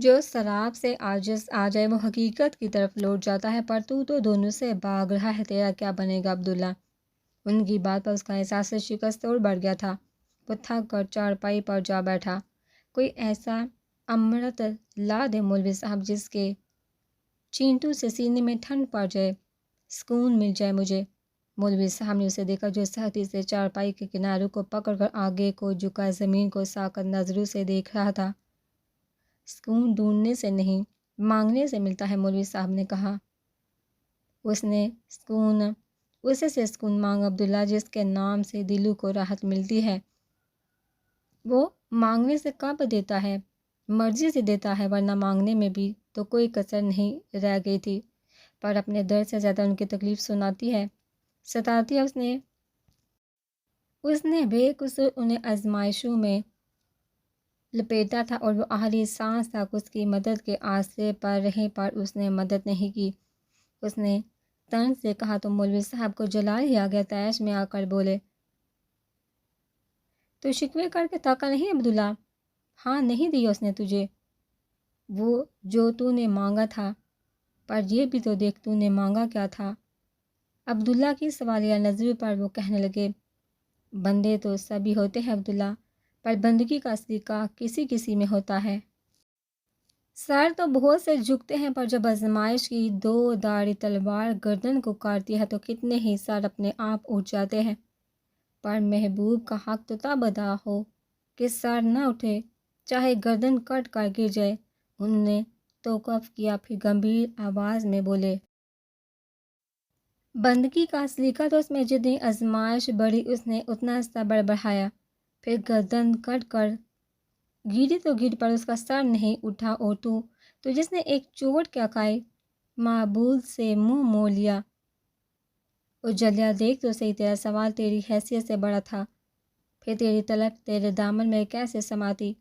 جو شراب سے عاجز آ جائے وہ حقیقت کی طرف لوٹ جاتا ہے، پر تو دونوں سے بھاگ رہا ہے، تیرا کیا بنے گا عبداللہ؟ ان کی بات پر اس کا احساس شکست اور بڑھ گیا تھا۔ وہ تھک کر چارپائی پر جا بیٹھا۔ کوئی ایسا امرت لا دے مولوی صاحب جس کے چینٹو سے سینے میں ٹھنڈ پڑ جائے، سکون مل جائے مجھے۔ مولوی صاحب نے اسے دیکھا جو سختی سے چارپائی کے کناروں کو پکڑ کر آگے کو جھکا زمین کو ساکت نظروں سے دیکھ رہا تھا۔ سکون ڈھونڈنے سے نہیں، مانگنے سے ملتا ہے، مولوی صاحب نے کہا۔ اسے سے سکون مانگ عبداللہ، جس کے نام سے دلوں کو راحت ملتی ہے۔ وہ مانگنے سے کب دیتا ہے؟ مرضی سے دیتا ہے، ورنہ مانگنے میں بھی تو کوئی کسر نہیں رہ گئی تھی، پر اپنے درد سے زیادہ ان کی تکلیف ستاتی ہے۔ اس نے بے قصور انہیں آزمائشوں میں لپیٹا تھا، اور وہ آخری سانس تک اس کی مدد کے آسرے پر رہے، پر اس نے مدد نہیں کی۔ اس نے طنز سے کہا تو مولوی صاحب کو جلال ہی آ گیا، تیش میں آ کر بولے، تو شکوے کر کے تاکہ نہیں عبداللہ؟ ہاں، نہیں دیا اس نے تجھے وہ جو تو نے مانگا تھا، پر یہ بھی تو دیکھ تو نے مانگا کیا تھا۔ عبداللہ کی سوالیہ نظروں پر وہ کہنے لگے، بندے تو سبھی ہوتے ہیں عبداللہ، پر بندگی کا سلیقہ کسی کسی میں ہوتا ہے۔ سر تو بہت سے جھکتے ہیں، پر جب آزمائش کی دو دھاری تلوار گردن کو کاٹتی ہے تو کتنے ہی سر اپنے آپ اٹھ جاتے ہیں، پر محبوب کا حق تو تب ادا ہو کہ سر نہ اٹھے، چاہے گردن کٹ کر گر جائے۔ انہوں نے توقف کیا، پھر گمبھیر آواز میں بولے، بندگی کا سلیقہ تو اس میں جتنی آزمائش بڑھی اس نے اتنا صبر بڑھایا، پھر گردن کٹ کر گری تو گر، پر اس کا سر نہیں اٹھا، اور تو جس نے ایک چوٹ کیا کھائی، معبود سے منہ موڑ لیا۔ اور جلیا دیکھ تو صحیح، تیرا سوال تیری حیثیت سے بڑا تھا، پھر تیری طلب تیرے دامن میں کیسے سماتی،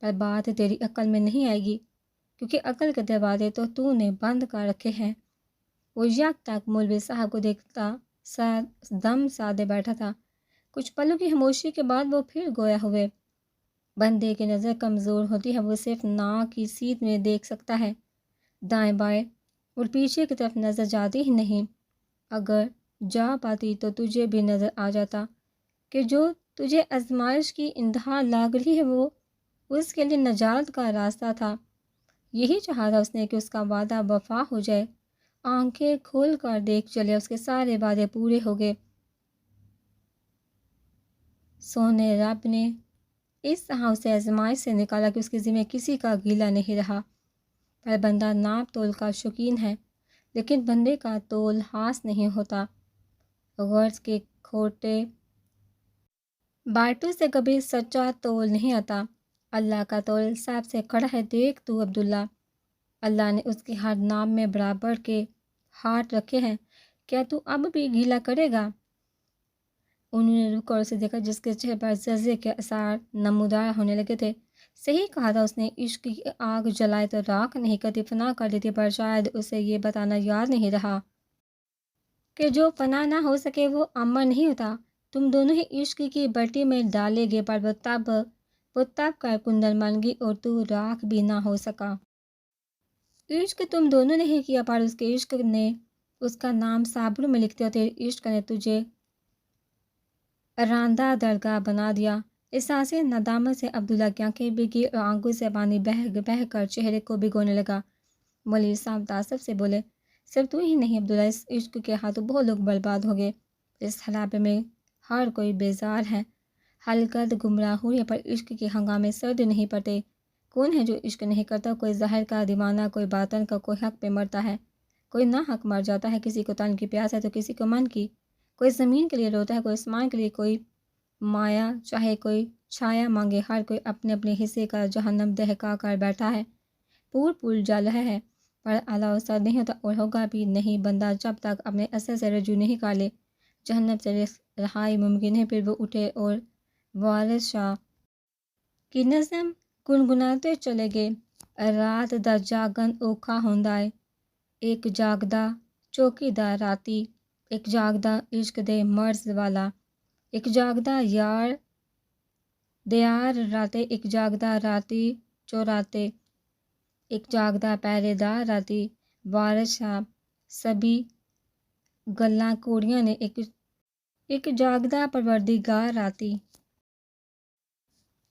پر بات تیری عقل میں نہیں آئے گی، کیونکہ عقل کے دروازے تو نے بند کر رکھے ہیں۔ وہ یک تک مولوی صاحب کو دیکھتا دم سادے بیٹھا تھا۔ کچھ پلوں کی خاموشی کے بعد وہ پھر گویا ہوئے، بندے کی نظر کمزور ہوتی ہے، وہ صرف ناک کی سیدھ میں دیکھ سکتا ہے، دائیں بائیں اور پیچھے کی طرف نظر جاتی ہی نہیں۔ اگر جا پاتی تو تجھے بھی نظر آ جاتا کہ جو تجھے آزمائش کی انتہا لگ رہی ہے وہ اس کے لیے نجات کا راستہ تھا۔ یہی چاہا تھا اس نے کہ اس کا وعدہ وفا ہو جائے۔ آنکھیں کھول کر دیکھ چلے، اس کے سارے وعدے پورے ہو گئے۔ سونے رب نے اس طرح اسے آزمائش سے نکالا کہ اس کے ذمہ کسی کا گیلا نہیں رہا۔ پر بندہ ناپ تول کا شوقین ہے، لیکن بندے کا تول ہاس نہیں ہوتا۔ غرض کے کھوٹے بارٹو سے کبھی سچا تول نہیں آتا۔ اللہ کا تول سب سے کڑا ہے، دیکھ تو عبداللہ، اللہ نے اس کے ہر نام میں برابر کے ہاتھ رکھے ہیں، کیا تو اب بھی گیلا کرے گا؟ انہوں نے رک کر اسے دیکھا، جس کے چہرے پر جذبے کے آثار نمودار ہونے لگے تھے۔ صحیح کہا تھا اس نے، عشق کی آگ جلائے تو راکھ نہیں کرتی، فنا کر دیتی، پر شاید اسے یہ بتانا یاد نہیں رہا کہ جو فنا نہ ہو سکے وہ امر نہیں ہوتا۔ تم دونوں ہی عشق کی بٹی میں ڈالے گئے، پر وہ تب کر کندن بن گئی اور تو راکھ بھی نہ ہو سکا۔ عشق تم دونوں نے ہی کیا، پر اس کے عشق نے اس کا نام صابروں میں لکھ دیا، اور تیرے عشق نے تجھے راندہ درگاہ بنا دیا۔ احساس ندامت سے عبداللہ کی آنکھیں بھیگی اور آنکھوں سے پانی بہہ کر چہرے کو بھگونے لگا۔ مولوی صاحب تعصب سے بولے، صرف تو ہی نہیں عبداللہ، اس عشق کے ہاتھوں بہت لوگ برباد ہو گئے۔ اس حلابے میں ہر کوئی بیزار ہے، حلقت گمراہ ہو رہی ہے، پر عشق کے ہنگامے سرد نہیں پڑتے۔ کون ہے جو عشق نہیں کرتا؟ کوئی ظاہر کا دیوانہ، کوئی باطن کا، کوئی حق پہ مرتا ہے، کوئی نہ حق مر جاتا ہے، کسی کو تن کی پیاس ہے تو کسی کو من کی، کوئی زمین کے لیے روتا ہے، کوئی آسمان کے لیے، کوئی مایا چاہے کوئی چھایا مانگے، ہر کوئی اپنے اپنے حصے کا جہنم دہکا کر بیٹھا ہے، پور جل رہا ہے، پر اعلیٰ و سر نہیں ہوتا اور ہوگا بھی نہیں۔ بندہ جب تک اپنے اصل سے رجوع نہیں کر لے جہنم سے رہائی ممکن ہے۔ پھر وہ اٹھے اور وارث شاہ کی نظم گنگناتے چلے گئے، رات دا جاگن اوکھا ہوندا ہے، ایک جاگدا چوکیدار راتی، ایک جاگدا عشق دے مرز والا، ایک جاگدا یار دیار راتے، ایک جاگدا راتی چوراتے، ایک جاگدہ پہرے دار راتی وارث صاحب سبھی گلاں کوڑیاں نے ایک جاگدہ پروردگار آتی۔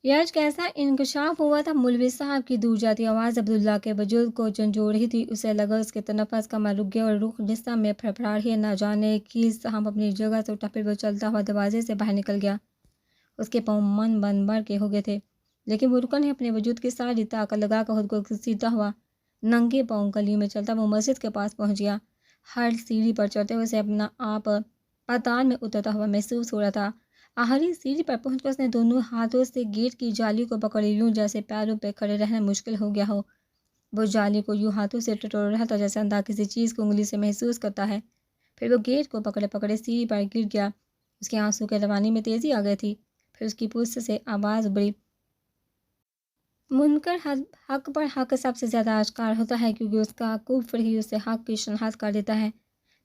یہ آج کیسا انکشاف ہوا تھا؟ مولوی صاحب کی دور جاتی آواز عبداللہ کے وجود کو جھنجھوڑ رہی تھی۔ اسے لگا اس کے تنفس کم رک گیا اور روح جسم میں پھڑپڑا رہی ہے۔ نہ جانے کس طرح اپنی جگہ سے اٹھا، پھر وہ چلتا ہوا دروازے سے باہر نکل گیا۔ اس کے پاؤں من بن بھر کے ہو گئے تھے، لیکن وہ رکا نہیں۔ اپنے وجود کی ساری طاقت لگا کر خود کو گھسیٹتا ہوا ننگے پاؤں گلی میں چلتا وہ مسجد کے پاس پہنچ گیا۔ ہر سیڑھی پر چڑھتے ہوئے اسے اپنا آپ پاتال میں اترتا ہوا محسوس ہو رہا تھا۔ آخری سیڑھی پر پہنچ کر اس نے دونوں ہاتھوں سے گیٹ کی جالی کو پکڑی، یوں جیسے پیروں پہ کھڑے رہنا مشکل ہو گیا ہو۔ وہ جالی کو یوں ہاتھوں سے ٹٹول رہا تھا جیسے اندھا کسی چیز کو انگلی سے محسوس کرتا ہے۔ پھر وہ گیٹ کو پکڑے پکڑے سیڑھی پر گر گیا۔ اس کے آنسو کے روانی میں تیزی آ گئی تھی۔ پھر اس کی پشت سے آواز ابھری، منکر حق پر حق سب سے زیادہ آشکار ہوتا ہے، کیونکہ اس کا کفر ہی اسے حق کی شناخت کر دیتا ہے۔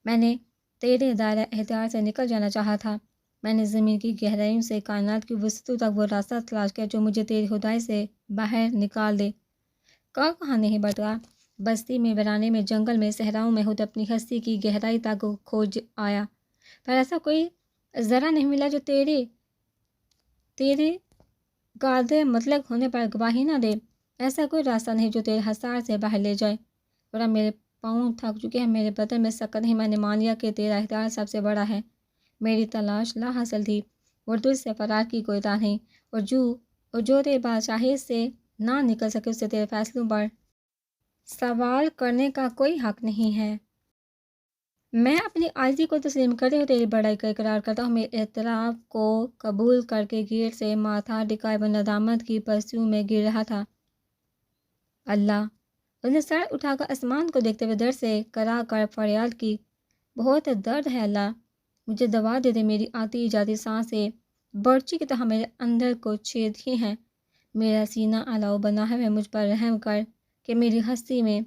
میں نے تیرے دائرہ اختیار سے نکل جانا چاہا تھا۔ میں نے زمین کی گہرائیوں سے کائنات کی وسطوں تک وہ راستہ تلاش کیا جو مجھے تیری خدائی سے باہر نکال دے۔ کہاں نہیں بھٹکا، بستی میں، ویرانے میں، جنگل میں، صحراؤں میں، خود اپنی ہستی کی گہرائی تک کھوج آیا، پر ایسا کوئی ذرا نہیں ملا جو تیرے قادر مطلق ہونے پر گواہی نہ دے۔ ایسا کوئی راستہ نہیں جو تیرے حصار سے باہر لے جائے۔ اور اب میرے پاؤں تھک چکے ہیں، میرے بدن میں سکت نہیں۔ میں نے مان لیا کہ تیرا اختیار سب سے بڑا ہے۔ میری تلاش لا حاصل تھی اور تجھ سے فرار کی کوئی راہ نہیں، اور جو تیرے بادشاہی سے نہ نکل سکے اس سے تیرے فیصلوں پر سوال کرنے کا کوئی حق نہیں ہے۔ میں اپنی عاجزی کو تسلیم کرتے ہوئے تیری بڑائی کا اقرار کرتا ہوں۔ میرے اعتراف کو قبول کر کے گیٹ سے ماتھا ٹکائے وہ ندامت کی پستیوں میں گر رہا تھا۔ اللہ! اس نے سر اٹھا کر آسمان کو دیکھتے ہوئے درد سے کرا کر فریاد کی، بہت درد ہے اللہ، مجھے دوا دے دے۔ میری آتی جاتی سانسیں برچی کی طرح میرے اندر کو چھید ہی ہیں۔ میرا سینہ الاؤ بنا ہے، مجھ پر رحم کر کہ میری ہستی میں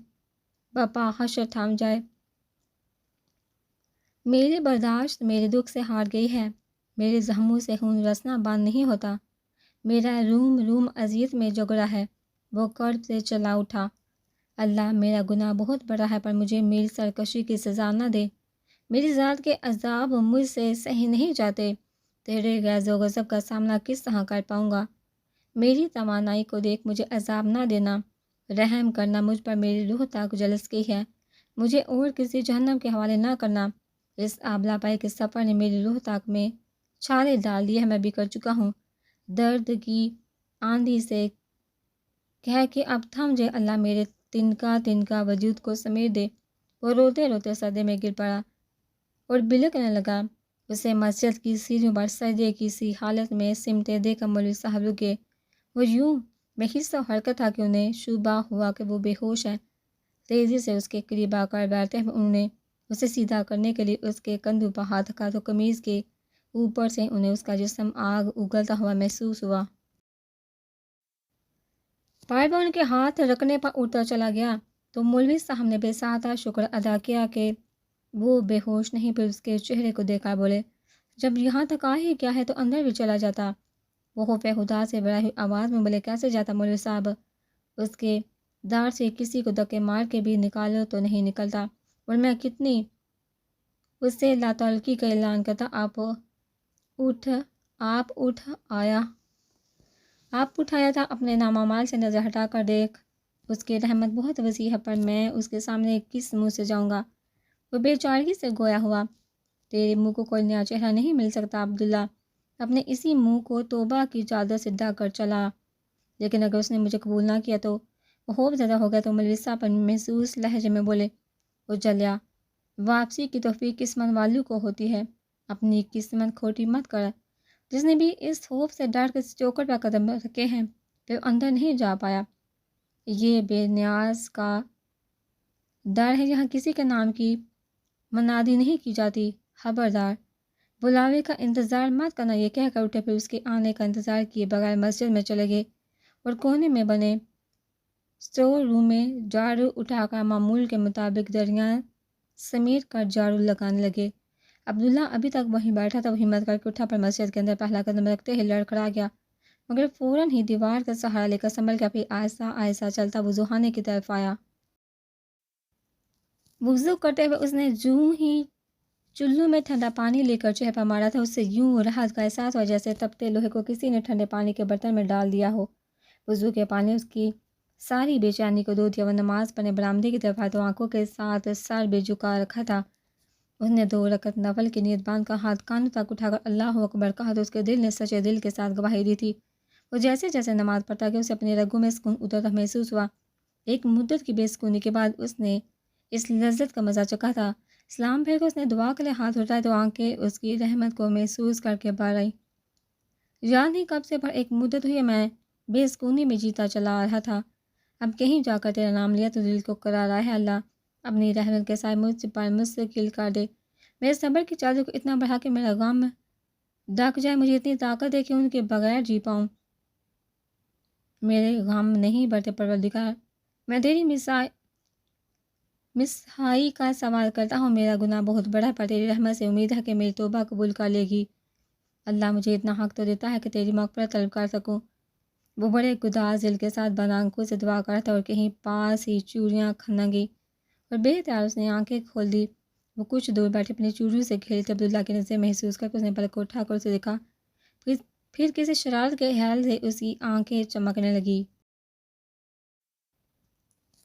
بپا حشر تھم جائے۔ میری برداشت میرے دکھ سے ہار گئی ہے، میرے زخموں سے خون رسنا بند نہیں ہوتا۔ میرا روم اذیت میں جگڑا ہے۔ وہ کرب سے چلا اٹھا، اللہ میرا گناہ بہت بڑا ہے، پر مجھے میری سرکشی کی سزا نہ دے۔ میری ذات کے عذاب مجھ سے سہی نہیں جاتے، تیرے غیظ و غضب کا سامنا کس طرح کر پاؤں گا؟ میری توانائی کو دیکھ مجھے عذاب نہ دینا، رحم کرنا، مجھ پر میری روح تک جلس گئی ہے، مجھے اور کسی جہنم کے حوالے نہ کرنا۔ اس آبلا پائی کے سفر نے میری روح تک میں چھالے ڈال دی ہے، میں بکھر چکا ہوں۔ درد کی آندھی سے کہہ کہ اب تھم جائے اللہ، میرے تنکا وجود کو سمیٹ دے۔ وہ روتے روتے سجدے میں گر پڑا اور بلکنے لگا۔ اسے مسجد کی سیڑھیوں پر سجدے کی سی حالت میں سمٹے دیکھ کر مولوی صاحب رکے۔ وہ یوں بے حس و حرکت تھا کہ انہیں شبہ ہوا کہ وہ بے ہوش ہے۔ تیزی سے اس کے قریب آ کر بیٹھتے ہوئے انہوں نے اسے سیدھا کرنے کے لیے اس کے کندھوں پر ہاتھ رکھا تو قمیض کے اوپر سے انہیں اس کا جسم آگ اگلتا ہوا محسوس ہوا۔ پر وہ ان کے ہاتھ رکھنے پر اڑتا چلا گیا تو مولوی صاحب نے بے ساختہ شکر ادا کیا کہ وہ بے ہوش نہیں۔ پھر اس کے چہرے کو دیکھا بولے، جب یہاں تک آ ہی کیا ہے تو اندر بھی چلا جاتا۔ وہ خوف خدا سے بڑھائی ہوئی آواز میں بولے، کیسے جاتا مولوی صاحب؟ اس کے دار سے کسی کو دھکے مار کے بھی نکالو تو نہیں نکلتا، اور میں کتنی اس سے لا تعلقی کا اعلان کرتا۔ آپ اٹھ آیا تھا، اپنے نامعمال سے نظر ہٹا کر دیکھ، اس کی رحمت بہت وسیع ہے، پر میں اس کے سامنے کس منہ سے جاؤں گا؟ وہ بے چارگی سے گویا ہوا، تیرے منہ کو کوئی نیا چہرہ نہیں مل سکتا عبداللہ، اپنے اسی منہ کو توبہ کی چادر سے ڈھک کر چلا۔ لیکن اگر اس نے مجھے قبول نہ کیا تو وہ خوف زدہ ہو گیا تو مولوی صاحب محسوس لہجے میں بولے، او جلیا، واپسی کی توفیق قسمت والوں کو ہوتی ہے، اپنی قسمت کھوٹی مت کر۔ جس نے بھی اس خوف سے ڈر کے چوکٹ پر قدم رکھے ہیں پھر اندر نہیں جا پایا۔ یہ بے نیاز کا در ہے، یہاں کسی کے نام کی منادی نہیں کی جاتی۔ خبردار، بلاوے کا انتظار مت کرنا، یہ کہہ کر اٹھے، پھر اس کے آنے کا انتظار کیے بغیر مسجد میں چلے گئے اور کونے میں بنے اسٹور روم میں جھاڑو اٹھا کر معمول کے مطابق دریاں سمیٹ کر جھاڑو لگانے لگے۔ عبداللہ ابھی تک وہیں بیٹھا تھا، وہ ہمت کر کے اٹھا، پر مسجد کے اندر پہلا قدم رکھتے ہی لڑکھڑا گیا۔ مگر فوراً ہی دیوار کا سہارا لے کر سنبھل کر پھر آہستہ آہستہ چلتا وضو خانے کی طرف آیا۔ وضو کرتے ہوئے اس نے جو ہی چلو میں ٹھنڈا پانی لے کر چہرے پر مارا تھا، اس سے یوں راحت کا احساس ہوا جیسے تپتے لوہے کو کسی نے ٹھنڈے پانی کے برتن میں ڈال دیا ہو۔ وضو کے پانی اس کی ساری بے چینی کو دھو دیا۔ وہ نماز پڑھنے برآمدے کی طرف آیا تو آنکھوں کے ساتھ سر بھی جھکا رکھا تھا۔ اس نے 2 رکعت نفل کی نیت باندھ کر ہاتھ کانوں تک اٹھا کر اللہ اکبر کہا تو اس کے دل نے سچے دل کے ساتھ گواہی دی تھی۔ وہ جیسے جیسے نماز پڑھتا گیا اسے اپنے رگوں میں سکون اترتا محسوس ہوا۔ ایک مدت کی بے سکونی کے بعد اس نے اس لذت کا مزہ چکھا تھا۔ سلام پھیر کر اس نے دعا کے لیے ہاتھ اٹھائے تو آنکھیں اس کی رحمت کو محسوس کر کے بھر آئیں۔ یاد نہیں کب سے پر ایک مدت ہوئی میں بے سکونی میں جیتا چلا آ رہا تھا۔ اب کہیں جا کر تیرا نام لیا تو دل کو قرار آیا ہے۔ اللہ اپنی رحمت کے سائے مجھ پر مستقل کر دے۔ میرے صبر کی چادر کو اتنا بڑھا کہ میرا غم ڈھک جائے، مجھے اتنی طاقت دے کہ ان کے بغیر جی پاؤں۔ میرے غم نہیں بڑھتے پروردگار، میں تیری مسائی کا سوال کرتا ہوں۔ میرا گناہ بہت بڑا ہے پر تیری رحمت سے امید ہے کہ میری توبہ قبول کر لے گی۔ اللہ مجھے اتنا حق تو دیتا ہے کہ تیری مغفرت طلب کر سکوں۔ وہ بڑے گداز دل کے ساتھ بند آنکھوں سے دعا کرتا تھا اور کہیں پاس ہی چوڑیاں کھنن گئی اور بے اختیار اس نے آنکھیں کھول دی۔ وہ کچھ دور بیٹھے اپنی چوڑیوں سے کھیلتے عبداللہ کی نظریں محسوس کر کے اس نے پلک کو اٹھا کر اسے دیکھا۔ پھر کسی شرارت کے خیال سے اس کی آنکھیں چمکنے لگی۔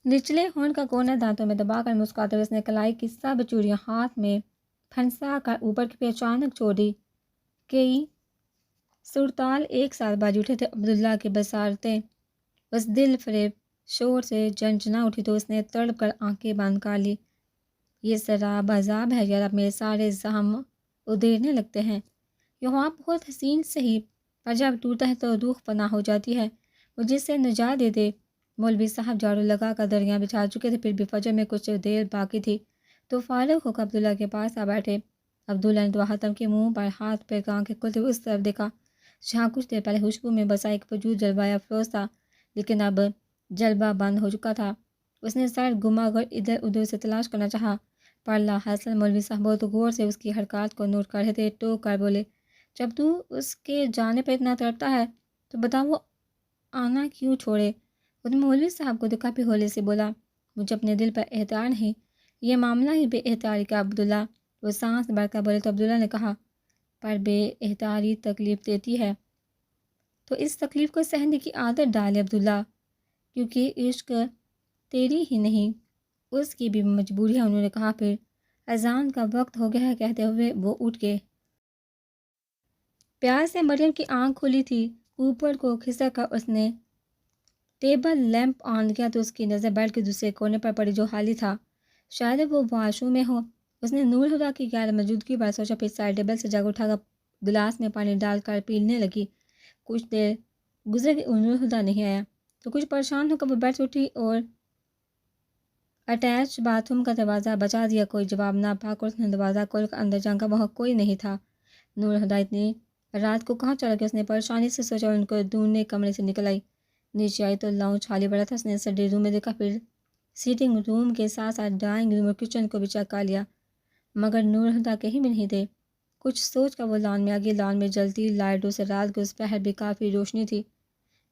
نچلے ہونٹ کا کورنر دانتوں میں دبا کر مسکراتے ہوئے اس نے کلائی کی سب چوڑیاں ہاتھ میں پھنسا کر اوپر کی پہ اچانک چھوڑ دی۔ کئی سرتال ایک ساتھ باجی اٹھے تھے۔ عبداللہ کی بصارتیں اس دل فریب شور سے جھنجھنا اٹھی تو اس نے تڑپ کر آنکھیں بند کر لی۔ یہ سراب عذاب ہے یار، اب میرے سارے زخم ادھیرنے لگتے ہیں۔ یہ خواب بہت حسین سہی پر جب ٹوٹتا ہے تو روح فنا ہو جاتی ہے۔ مجھے سے نجات دے دے۔ مولوی صاحب جھاڑو لگا کر دریاں بچھا چکے تھے، پھر بھی فجر میں کچھ دیر باقی تھی تو فارغ ہو کر عبداللہ کے پاس آ بیٹھے۔ عبداللہ نے دعا ختم کی، منہ پر ہاتھ پھیر کر آنکھیں کھولتے ہوئے اس طرف دیکھا جہاں کچھ دیر پہلے خوشبو میں بسا ایک وجود جلوہ افروز تھا، لیکن اب جلوہ بند ہو چکا تھا۔ اس نے سر گھما کر ادھر ادھر سے تلاش کرنا چاہا پر لا حاصل۔ مولوی صاحب بہت غور سے اس کی حرکات کو نوٹ کر رہے تھے۔ ٹوک کر بولے، جب تو اس کے جانے پر اتنا تڑپتا ہے تو بتا وہ آنا کیوں چھوڑے؟ اس نے مولوی صاحب کو دیکھا پھر ہولے سے بولا، مجھے اپنے دل پر احتیاط نہیں، یہ معاملہ ہی بے احتیاطی کا عبداللہ۔ وہ سانس بھر کر بولے تو عبداللہ نے کہا، پر بے احتیاطی تکلیف دیتی ہے تو اس تکلیف کو سہنے کی عادت ڈالے عبداللہ، کیونکہ عشق تیری ہی نہیں اس کی بھی مجبوری ہے۔ انہوں نے کہا، پھر اذان کا وقت ہو گیا ہے کہتے ہوئے وہ اٹھ گئے۔ پیاس سے مریم کی آنکھ کھلی تھی۔ اوپر کو کھسک کر اس نے ٹیبل لیمپ آن کیا تو اس کی نظر بیڈ کے دوسرے کونے پر پڑی جو خالی تھا۔ شاید وہ واش روم میں ہو۔ اس نے نور ہدا کی غیر موجودگی پر سوچا، پھر سائڈ ٹیبل سے جگ اٹھا کر گلاس میں پانی ڈال کر پینے لگی۔ کچھ دیر گزر گئی، نور ہدا نہیں آیا تو کچھ پریشان ہو کر وہ بیڈ سے اٹھی اور اٹیچ باتھ روم کا دروازہ بجا دیا۔ کوئی جواب نہ پا کر اس نے دروازہ کھول کر اندر جھانکا، وہاں کوئی نہیں تھا۔ نور ہدا اتنی رات کو کہاں چلا گیا؟ اس نے پریشانی سے سوچا اور ان کو ڈھونڈنے کمرے سے نکل آئی۔ نیچے آئی تو لاؤنج خالی پڑا تھا۔ اس نے اسٹڈی روم میں دیکھا، پھر سیٹنگ روم کے ساتھ ساتھ ڈرائنگ روم اور کچن کو بھی چیک کر لیا، مگر نور ہدا کہیں بھی نہیں تھے۔ کچھ سوچ کر وہ لان میں آ گئی۔ لان میں جلتی لائٹوں سے رات گز پہر بھی کافی روشنی تھی۔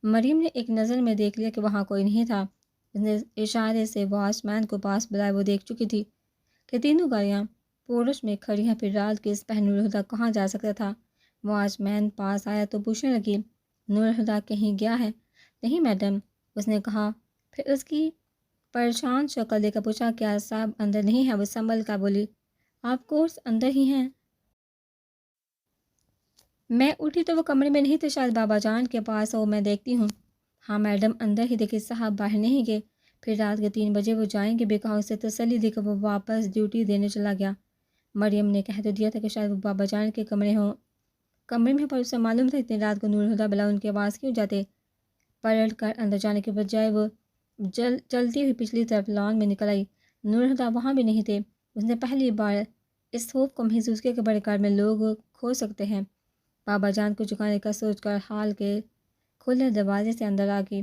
مریم نے ایک نظر میں دیکھ لیا کہ وہاں کوئی نہیں تھا۔ اس نے اشارے سے واچ مین کو پاس بلائے۔ وہ دیکھ چکی تھی کہ تینوں گاڑیاں پورش میں کھڑی ہیں، پھر رات کے اس پہر نور ہدا کہاں جا سکتا تھا؟ واچ مین پاس آیا تو پوچھنے لگی، نور ہدا کہیں گیا ہے؟ نہیں میڈم، اس نے کہا۔ پھر اس کی پریشان شکل دے کر پوچھا، کیا صاحب اندر نہیں ہے؟ وہ سنبھل کر بولی، آف کورس اندر ہی ہیں۔ میں اٹھی تو وہ کمرے میں نہیں تھے، شاید بابا جان کے پاس ہو، میں دیکھتی ہوں۔ ہاں میڈم اندر ہی دیکھیے، صاحب باہر نہیں گئے۔ پھر رات کے 3 بجے وہ جائیں گے بھی کہا۔ اسے تسلی دے کر وہ واپس ڈیوٹی دینے چلا گیا۔ مریم نے کہہ تو دیا تھا کہ شاید وہ بابا جان کے کمرے میں، پر اسے معلوم تھا اتنی رات کو نور ہدا بلا ان کے پاس کیوں جاتے۔ پلٹ کر اندر جانے کے بجائے وہ چلتی ہوئی پچھلی طرف لان میں نکل آئی۔ نور ہدا وہاں بھی نہیں تھے۔ اس نے پہلی بار اس خوف کو محسوس کیا کہ بڑے گھر میں لوگ کھو سکتے ہیں۔ بابا جان کو چکانے کا سوچ کر ہال کے کھلے دروازے سے اندر آ گئی۔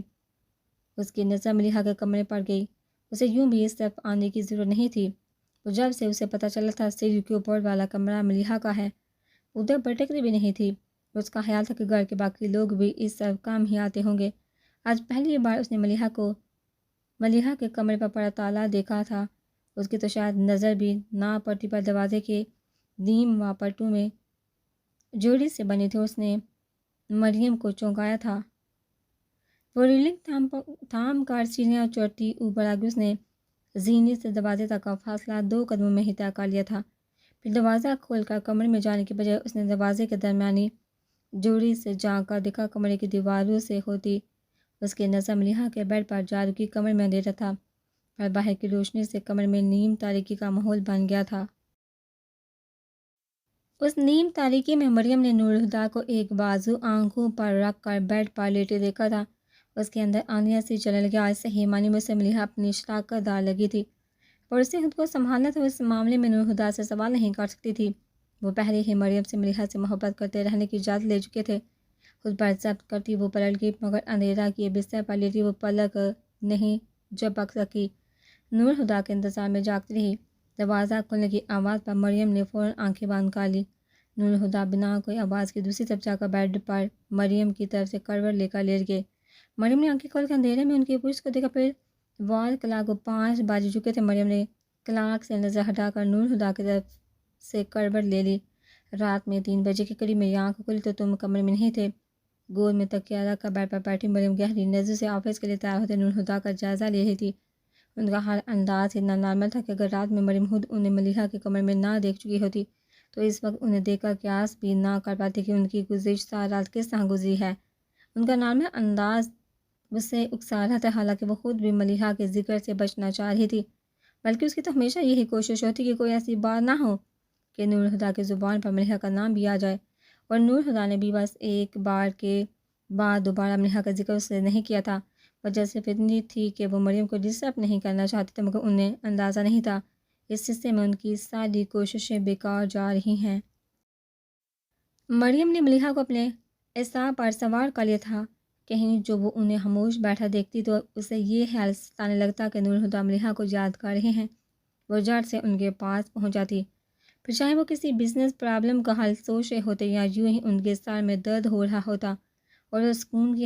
اس کی نظر ملیحہ کے کمرے پر گئی۔ اسے یوں بھی اس طرف آنے کی ضرورت نہیں تھی۔ وہ جب سے اسے پتہ چلا تھا سیڑھی کے اوپر والا کمرہ ملیحہ کا ہے، ادھر بھٹکتی بھی نہیں تھی۔ اس کا خیال تھا کہ گھر کے باقی لوگ بھی اس سب کام ہی آتے ہوں گے۔ آج پہلی بار اس نے ملیحہ کے کمرے پر پڑا تالا دیکھا تھا۔ اس کی تو شاید نظر بھی نہ پڑتی، پر دروازے کے دیم و پٹو میں جوڑی سے بنے تھے۔ اس نے مریم کو چونکایا تھا۔ وہ ریلنگ تھام کر سیڑھیاں چڑھتی اوپر آگئی۔ اس نے زینی سے دروازے تک کا فاصلہ 2 قدموں میں ہی طے کر لیا تھا۔ پھر دروازہ کھول کر کمرے میں جانے کے بجائے اس نے دروازے کے درمیانی جوڑی سے جھانک کر دیکھا۔ کمرے کی دیواروں سے ہوتی اس کی نظر ملیحہ کے بیڈ پر جا رکی۔ کمرے میں اندھیرا تھا، پر باہر کی روشنی سے کمرے میں نیم تاریکی کا ماحول بن گیا تھا۔ اس نیم تاریکی میں مریم نے نور الہدیٰ کو ایک بازو آنکھوں پر رکھ کر بیڈ پر لیٹے دیکھا تھا۔ اس کے اندر آندیاں سی چلنے لگی۔ آج صحیح معنی میں اسے ملیحہ اپنی شراکت دار لگی تھی، پر اسے خود کو سنبھالنا تھا۔ اس معاملے میں نور الہدیٰ سے سوال نہیں کر سکتی تھی۔ وہ پہلے ہی مریم سے ملیحہ سے محبت کرتے رہنے کی اجازت لے چکے تھے۔ خود پر ضبط کرتی وہ پلٹ گئی، مگر اندھیرا کیے بستر پر لیٹی وہ پلک نہیں جھپک سکی۔ نور الہدیٰ کے انتظار میں جاگتی رہی۔ دروازہ کھلنے کی آواز پر مریم نے فوراً آنکھیں بند کر لی۔ نور الہدیٰ بنا کوئی آواز کی دوسری طرف جا کر بیڈ پر مریم کی طرف سے کروٹ لے کر لیٹ گئے۔ مریم نے آنکھیں کھول کر اندھیرے میں ان کی پشت کو دیکھا۔ پھر وال کلاک کو 5 بج چکے تھے۔ مریم نے کلاک سے نظر ہٹا کر نور الہدیٰ کی طرف سے کروٹ لے لی۔ رات میں 3 بجے کے قریب میری آنکھ کھلی تو تم کمرے میں نہیں تھے۔ گود میں تکیہ رکھ کر بیڈ پر بیٹھی مریم گہری نظر سے آفس کے لیے تیار ہوتے نور الہدیٰ کا جائزہ لے رہی تھی۔ ان کا ہر انداز اتنا نارمل تھا کہ اگر رات میں مریم خود انہیں ملیحہ کے کمرے میں نہ دیکھ چکی ہوتی تو اس وقت انہیں دیکھ کر قیاس بھی نہ کر پاتی کہ ان کی گزشتہ رات کس طرح گزری ہے۔ ان کا نارمل انداز اسے اکسا رہا تھا، حالانکہ وہ خود بھی ملیحہ کے ذکر سے بچنا چاہ رہی تھی، بلکہ اس کی تو ہمیشہ یہی کوشش ہوتی کہ کوئی ایسی بات نہ ہو کہ نور الہدیٰ کی زبان پر ملیحہ کا نام بھی آ جائے۔ اور نور الہدیٰ نے بھی بس ایک بار کے بعد دوبارہ ملیحہ کا ذکر اس سے نہیں کیا تھا۔ وجہ صرف اتنی تھی کہ وہ مریم کو ڈسٹرب نہیں کرنا چاہتے تھے، مگر انہیں اندازہ نہیں تھا اس حصے میں ان کی ساری کوششیں بیکار جا رہی ہیں۔ مریم نے ملیحہ کو اپنے اعصاب پر سوار کر لیا تھا۔ کہیں جو وہ انہیں خاموش بیٹھا دیکھتی تو اسے یہ خیال ستانے لگتا کہ نور الہدیٰ ملیحہ کو یاد کر رہے ہیں۔ وہ جھٹ سے ان کے پاس پہنچ جاتی، پھر چاہے وہ کسی بزنس پرابلم کا حل سوچ رہے ہوتے یا یوں ہی ان کے سر میں درد ہو رہا ہوتا اور وہ سکون کی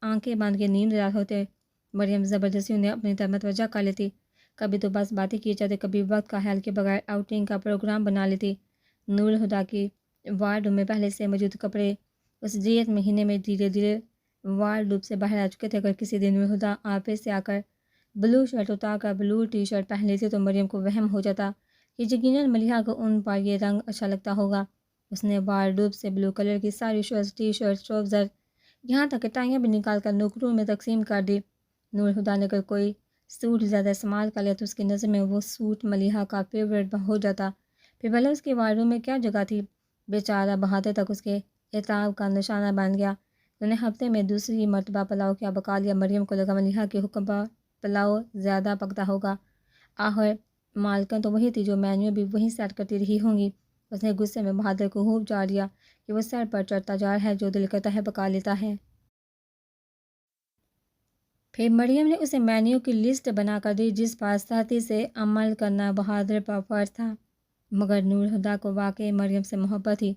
آنکھیں باندھ کے نیند رات ہوتے۔ مریم زبردستی انہیں اپنی طرف متوجہ کر لیتی، کبھی تو بس باتیں کیے جاتے، کبھی وقت کا خیال کے بغیر آؤٹنگ کا پروگرام بنا لیتی۔ نور الہدیٰ کی وارڈروم میں پہلے سے موجود کپڑے اس جیت مہینے میں دھیرے دھیرے وارڈروب سے باہر آ چکے تھے۔ اگر کسی دن نور الہدیٰ آفس سے آ کر بلو شرٹ اتار کر بلو ٹی شرٹ پہن لیتی تو مریم کو وہم ہو جاتا کہ یقیناً ملیحہ کو ان پر یہ رنگ اچھا لگتا ہوگا۔ اس نے وارڈروب سے بلو کلر کی ساری شرٹس، ٹی شرٹ، ٹراؤزر، یہاں تک کہ ٹائیاں بھی نکال کر نوکروں میں تقسیم کر دی۔ نور الہدیٰ نے اگر کوئی سوٹ زیادہ استعمال کر لیا تو اس کی نظر میں وہ سوٹ ملیحہ کا فیوریٹ ہو جاتا، پھر بھلے اس کی وارڈروب میں کیا جگہ تھی۔ بیچارہ بہاتے تک اس کے عتاب کا نشانہ بن گیا۔ انہیں ہفتے میں دوسری مرتبہ پلاؤ کیا پکا لیا۔ مریم کو لگا ملیحہ کے حکم پر پلاؤ زیادہ پکتا ہوگا، آخر مالکن تو وہی تھی، جو مینیو بھی وہی سیٹ کرتی رہی ہوں گی۔ اس نے غصے میں بہادر کو خوب جاڑ دیا کہ وہ سر پر چڑھتا جا رہا ہے، جو دل کرتا ہے پکا لیتا ہے۔ پھر مریم نے اسے مینیو کی لسٹ بنا کر دی، جس پر سختی سے عمل کرنا بہادر پر فرض تھا۔ مگر نور الہدیٰ کو واقعی مریم سے محبت تھی۔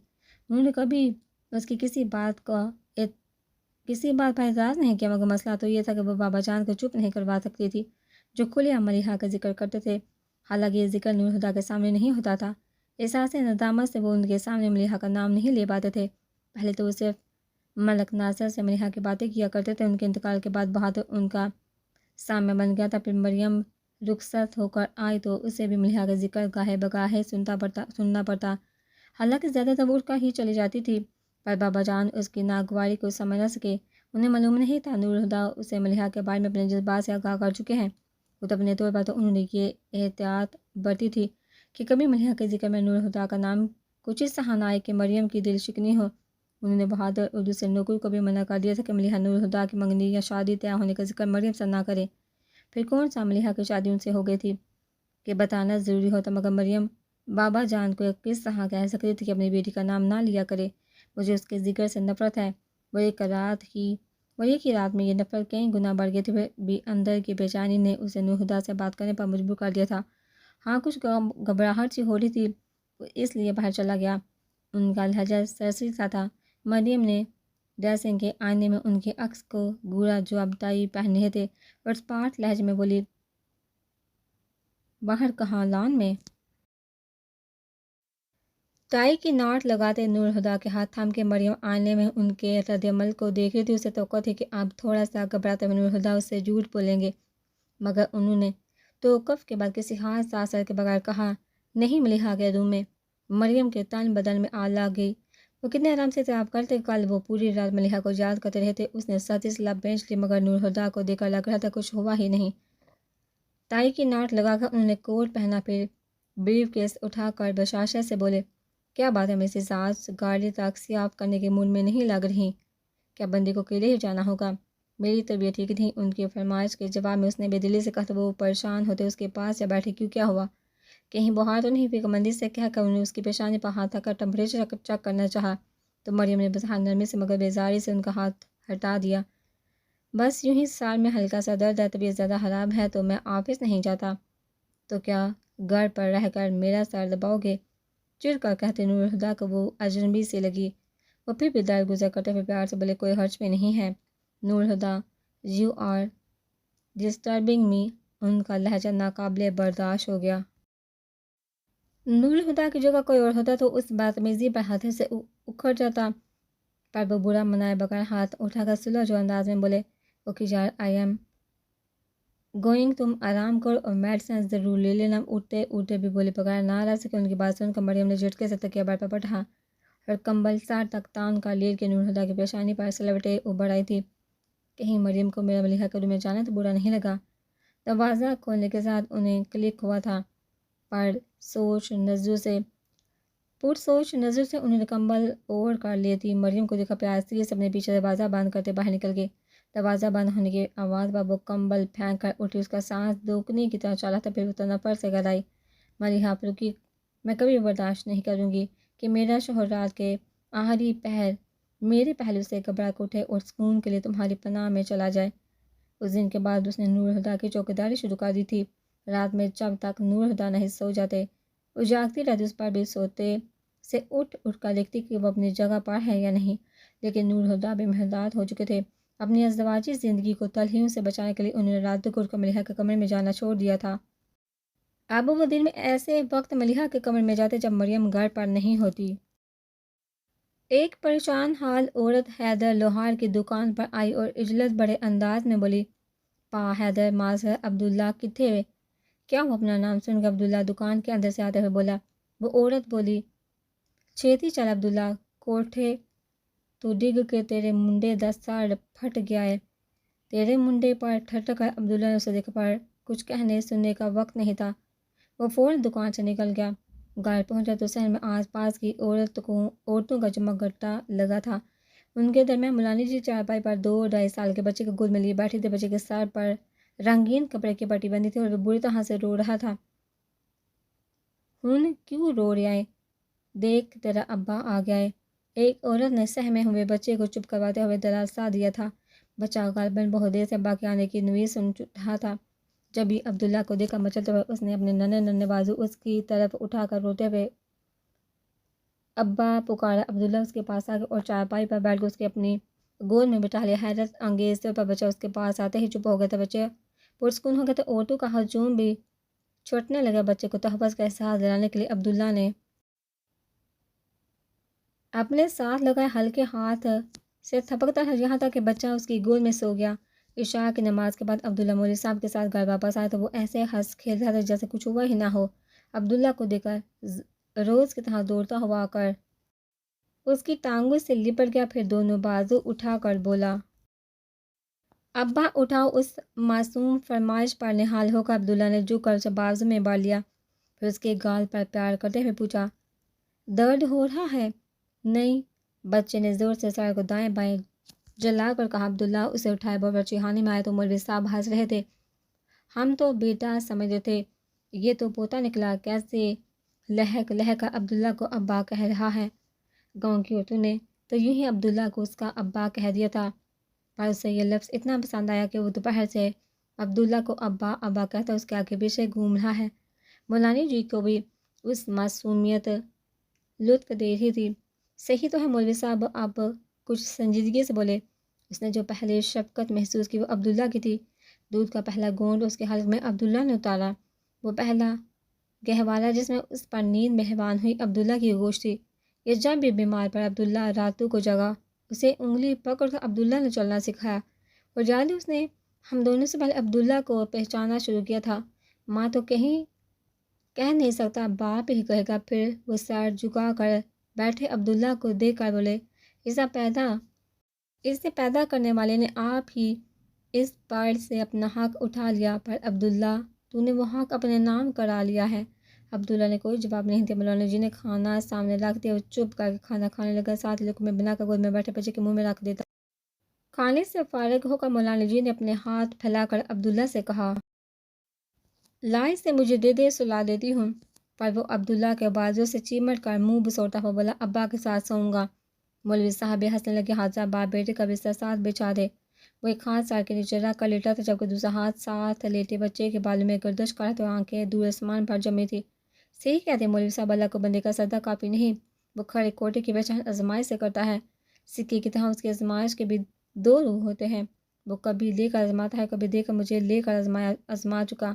انہوں نے کبھی اس کی کسی بات پر اعتراض نہیں کیا، مگر مسئلہ تو یہ تھا کہ وہ بابا جان کو چپ نہیں کروا سکتی تھی، جو کھلے عام ملیحہ کا ذکر کرتے تھے۔ حالانکہ یہ ذکر نور الہدیٰ کے سامنے نہیں ہوتا تھا۔ احساس ندامت سے وہ ان کے سامنے ملیحہ کا نام نہیں لے پاتے تھے۔ پہلے تو وہ صرف ملک ناصر سے ملیحہ کی باتیں کیا کرتے تھے، ان کے انتقال کے بعد بہادر ان کا سامع بن گیا تھا۔ پھر مریم رخصت ہو کر آئی تو اسے بھی ملیحہ کا ذکر گاہے بگاہے سننا پڑتا، حالانکہ زیادہ تر وہ اٹھ کر ہی چلی جاتی تھی، پر بابا جان اس کی ناگواری کو سمجھ نہ سکے۔ انہیں معلوم نہیں تھا نور الہدیٰ اسے ملیحہ کے بارے میں اپنے جذبات سے آگاہ کر چکے ہیں۔ خود اپنے طور پر تو انہوں نے یہ احتیاط برتی تھی کہ کبھی ملیحہ کے ذکر میں نور الہدیٰ کا نام کچھ اس طرح نہ آئے کہ مریم کی دل شکنی ہو۔ انہوں نے بہادر اور دوسرے نوکر کو بھی منع کر دیا تھا کہ ملیحہ نور الہدیٰ کی منگنی یا شادی طے ہونے کا ذکر مریم سے نہ کرے۔ پھر کون سا ملیحہ کی شادی ان سے ہو گئی تھی کہ بتانا ضروری ہوتا، مگر مریم بابا جان کو کس طرح کہہ سکتی تھی کہ اپنی بیٹی کا نام نہ لیا کرے۔ مجھے اس کے ذکر سے نفرت ہے۔ وہ ایک ہی رات میں یہ نفرت کئی گنا بڑھ گئی تھی، پھر بھی اندر کی بے چینی نے اسے نور الہدیٰ سے بات کرنے پر مجبور کر دیا تھا۔ ہاں، کچھ گھبراہٹ سی ہو رہی تھی، وہ اس لیے باہر چلا گیا۔ ان کا لہجہ سرسری سا تھا، مریم نے ڈریسنگ کے آئینے میں ان کے عکس کو گورا جو اب ٹائی پہن رہے تھے اور اسپاٹ لہجے میں بولی، باہر کہاں، لان میں؟ ٹائی کی ناٹ لگاتے نور ہدا کے ہاتھ تھام کے مریم آئینے میں ان کے رد عمل کو دیکھ رہی تھی۔ اسے توقع تھی کہ اب تھوڑا سا گھبراتے ہوئے نور ہدا اس سے جھوٹ بولیں گے، مگر انہوں نے توقف کے بعد کسی ہاتھ تاثر کے بغیر کہا، نہیں ملیحہ کے روم میں۔ مریم کے تن بدن میں آگ لگ گئی۔ وہ کتنے آرام سے تیاب کرتے، کل وہ پوری رات ملیحہ کو یاد کرتے رہے تھے۔ اس نے سطح لب بینچ لی مگر نور ہدا کو دیکھ کر لگ رہا تھا کچھ ہوا ہی نہیں۔ ٹائی کی ناٹ لگا کر انہوں نے کوٹ پہنا، پھر بریف کیس اٹھا کر بشاشت سے بولے، کیا بات ہے مسز آج گاڑی ٹیکسی آپ کرنے کے موڈ میں نہیں لگ رہی؟ کیا بندی کو اکیلے ہی جانا ہوگا؟ میری طبیعت ٹھیک تھی۔ ان کی فرمائش کے جواب میں اس نے بے دلی سے کہا تو وہ پریشان ہوتے اس کے پاس جا بیٹھے، کیوں کیا ہوا؟ کہیں بخار تو نہیں؟ فکر مندی سے کہہ کر انہوں نے اس کی پیشانی پر ہاتھ رکھ کر ٹمپریچر چیک کرنا چاہا تو مریم نے بظاہر نرمی سے مگر بیزاری سے ان کا ہاتھ ہٹا دیا۔ بس یوں ہی سال میں ہلکا سا درد ہے، طبیعت زیادہ خراب ہے تو میں آفس نہیں جاتا۔ تو کیا گھر پر رہ کر میرا سر دباؤ گے؟ چڑ کر کہتے نور ہدا کو وہ اجنبی سی لگی۔ وہ پھر بھی در گزر کرتے ہوئے پیار سے بولے، کوئی حرج بھی نہیں ہے نور ہدا، یو آر ڈسٹربنگ می۔ ان کا لہجہ ناقابل برداشت ہو گیا۔ نور ہدا کی جگہ کوئی اور ہوتا تو اس بدتمیزی پر ہاتھوں سے اکھڑ جاتا، پر وہ برا منائے بغیر ہاتھ اٹھا کر سلجھ جو انداز میں بولے، اوکے یار، آئی ایم گوئنگ، تم آرام کرو اور میڈیسن ضرور لے لینا۔ اٹھتے اٹھتے بھی بولے بغیر ناراض کہ ان کی بات سن کر مریم نے جھٹکے سے تکیہ بر پر پٹھا اور کمبل سر تک تان کر لیٹ کے نور ہدا کی پیشانی پر سلوٹیں ابھر آئی تھی۔ کہیں مریم کو میرا ملیحہ کے روم میں جانا تو برا نہیں لگا۔ دروازہ کھولنے کے ساتھ انہیں کلک ہوا تھا۔ پرسوچ نظر سے انہوں نے کمبل اوڑھ کر لی تھی۔ مریم کو دیکھا پیاسی سے اپنے پیچھے دروازہ بند کرتے باہر نکل گئے۔ دروازہ بند ہونے کی آواز پر وہ کمبل پھینک کر اٹھی، اس کا سانس دوکنی کی طرح چلا تھا، پھر وہ تنفر سے گھر آئی۔ ملیحہ آپ رکی، میں کبھی برداشت نہیں کروں گی کہ میرا شوہر رات کے آخری پہر میرے پہلو سے گھبرا کر اٹھے اور سکون کے لیے تمہاری پناہ میں چلا جائے۔ اس دن کے بعد اس نے نور ہدا کی چوکیداری شروع کر دی تھی۔ رات میں جب تک نور ہدا نہیں سو جاتے، وہ جاگتی رہتی، اس پر بھی سوتے سے اٹھ کر دیکھتی کہ وہ اپنی جگہ پر ہے یا نہیں۔ لیکن نور ہدا بھی محتاط ہو چکے تھے۔ اپنی ازدواجی زندگی کو تلخیوں سے بچانے کے لیے انہوں نے رات کو کو ملیحہ کے کمرے میں جانا چھوڑ دیا تھا۔ اب وہ دن میں ایسے وقت ملیحہ کے کمرے میں جاتے جب مریم گھر پر نہیں ہوتی۔ ایک پریشان حال عورت حیدر لوہار کی دکان پر آئی اور اجلت بڑے انداز میں بولی، پا حیدر ماظہر عبداللہ کتھے ہوئے؟ کیا وہ اپنا نام سن کر عبداللہ دکان کے اندر سے آتے ہوئے بولا۔ وہ عورت بولی، چھیتی چل عبداللہ، کوٹھے تو ڈگ کے تیرے منڈے دا سر پھٹ گیا ہے۔ تیرے منڈے پر ٹھٹک کر عبداللہ نے اسے دیکھ پر کچھ کہنے سننے کا وقت نہیں تھا۔ وہ فوراً دکان سے نکل گیا۔ گھر پہنچا تو شہر میں آس پاس کی عورتوں کا جمع گھٹا لگا تھا۔ ان کے درمیان مولانی جی چارپائی پر 2-2.5 سال کے بچے کو گود میں لیے بیٹھے تھے۔ بچے کے سر پر رنگین کپڑے کی پٹی بندی تھی اور وہ بری طرح سے رو رہا تھا۔ ہن کیوں رو رہا ہے؟ دیکھ تیرا ابا آ گیا ہے، ایک عورت نے سہمے ہوئے بچے کو چپ کرواتے ہوئے دلاسا دیا تھا۔ بچہ غالباً بہت دیر سے ابا کے آنے کی نوید سن رہا تھا۔ جب بھی عبداللہ کو دیکھا مچلتے ہوئے، اس نے اپنے ننھے بازو اس کی طرف اٹھا کر روتے ہوئے ابا پکارا۔ عبداللہ اس کے پاس آ گیا اور چارپائی پر بیٹھ کر اس کے اپنی گود میں بٹھا لیا۔ حیرت انگیز طور پر بچہ اس کے پاس آتے ہی چپ ہو گیا تھا۔ بچے پرسکون ہو گئے تھے۔ عورتوں کا ہجوم بھی چھوٹنے لگا۔ بچے کو تحفظ کا احساس دلانے کے لیے عبداللہ نے اپنے ساتھ لگائے ہلکے ہاتھ سے تھپکتا ہے یہاں تک کہ بچہ اس کی گود میں سو گیا۔ عشاء کی نماز کے بعد عبداللہ مولوی صاحب کے ساتھ گھر واپس آیا تو وہ ایسے ہنس کھیل رہا تھا جیسے کچھ ہوا ہی نہ ہو۔ عبداللہ کو دیکھ کر روز کی طرح دوڑتا ہوا آ کر اس کی ٹانگوں سے لپٹ گیا، پھر دونوں بازو اٹھا کر بولا، ابا اٹھاؤ۔ اس معصوم فرمائش پر نہال ہو کر عبداللہ نے جھک کر اسے بازو میں بھر لیا، پھر اس کے گال پر پیار کرتے ہوئے پوچھا، درد ہو رہا ہے؟ نہیں، بچے نے زور سے سر کو دائیں بائیں جلا کر کہا۔ عبداللہ اسے اٹھائے بغیر چہانے میں آئے تو مولوی صاحب ہنس رہے تھے۔ ہم تو بیٹا سمجھتے تھے، یہ تو پوتا نکلا۔ کیسے لہک کر عبداللہ کو ابا کہہ رہا ہے۔ گاؤں کی عورتوں نے تو یوں ہی عبداللہ کو اس کا ابا کہہ دیا تھا، پر اسے یہ لفظ اتنا پسند آیا کہ وہ دوپہر سے عبداللہ کو ابا ابا کہتا اس کے آگے پیچھے گھوم رہا ہے۔ مولانی جی کو بھی اس معصومیت لطف دے رہی تھی۔ صحیح تو ہے مولوی صاحب، آپ کچھ سنجیدگی سے بولے۔ اس نے جو پہلے شفقت محسوس کی وہ عبداللہ کی تھی۔ دودھ کا پہلا گونڈ اس کے حلق میں عبداللہ نے اتارا۔ وہ پہلا گہوارہ جس میں اس پر نیند مہربان ہوئی عبداللہ کی گوشت تھی۔ یہ جب بھی بیمار پڑا عبداللہ راتوں کو جگا، اسے انگلی پکڑ کر عبداللہ نے چلنا سکھایا، اور جلدی اس نے ہم دونوں سے پہلے عبداللہ کو پہچانا شروع کیا تھا۔ ماں تو کہہ نہیں سکتا، باپ ہی کہے گا۔ پھر وہ سر جھکا کر بیٹھے عبداللہ کو دیکھ کر بولے، اسے پیدا کرنے والے نے آپ ہی اس پر سے اپنا حق اٹھا لیا، پر عبداللہ تو نے وہ حق اپنے نام کرا لیا ہے۔ عبداللہ نے کوئی جواب نہیں دیا۔ مولانا جی نے کھانا سامنے رکھ دیا، وہ چپ کر کے کھانا کھانے لگا، ساتھ لقمے بنا کر گود میں بیٹھے بچے کے منہ میں رکھ دیتا۔ کھانے سے فارغ ہو کر مولانا جی نے اپنے ہاتھ پھیلا کر عبداللہ سے کہا، لا اسے مجھے دے دے، سلا دیتی ہوں۔ پر وہ عبداللہ کے بازو سے چیمٹ کر منہ بسوڑتا ہوا بولا، ابا کے ساتھ سوؤں گا۔ مولوی صاحب ہنسنے لگے، حاضہ باپ بیٹے کا بستر ساتھ بچھا دے۔ وہ ایک ہاتھ سر کے نیچے رکھ کر لیٹا تھا، جبکہ دوسرا ہاتھ ساتھ لیٹے بچے کے بالوں میں گردش کر رہا تھا، آنکھیں دور آسمان پر جمی تھی۔ صحیح کہتے مولوی صاحب، اللہ کو بندے کا سجدہ کافی نہیں، وہ کھڑے کوٹے کی پہچان آزمائش سے کرتا ہے۔ سکے کی طرح اس کی آزمائش کے بھی دو روح ہوتے ہیں، وہ کبھی لے کر آزماتا ہے، کبھی دے کر۔ مجھے لے کر آزما چکا،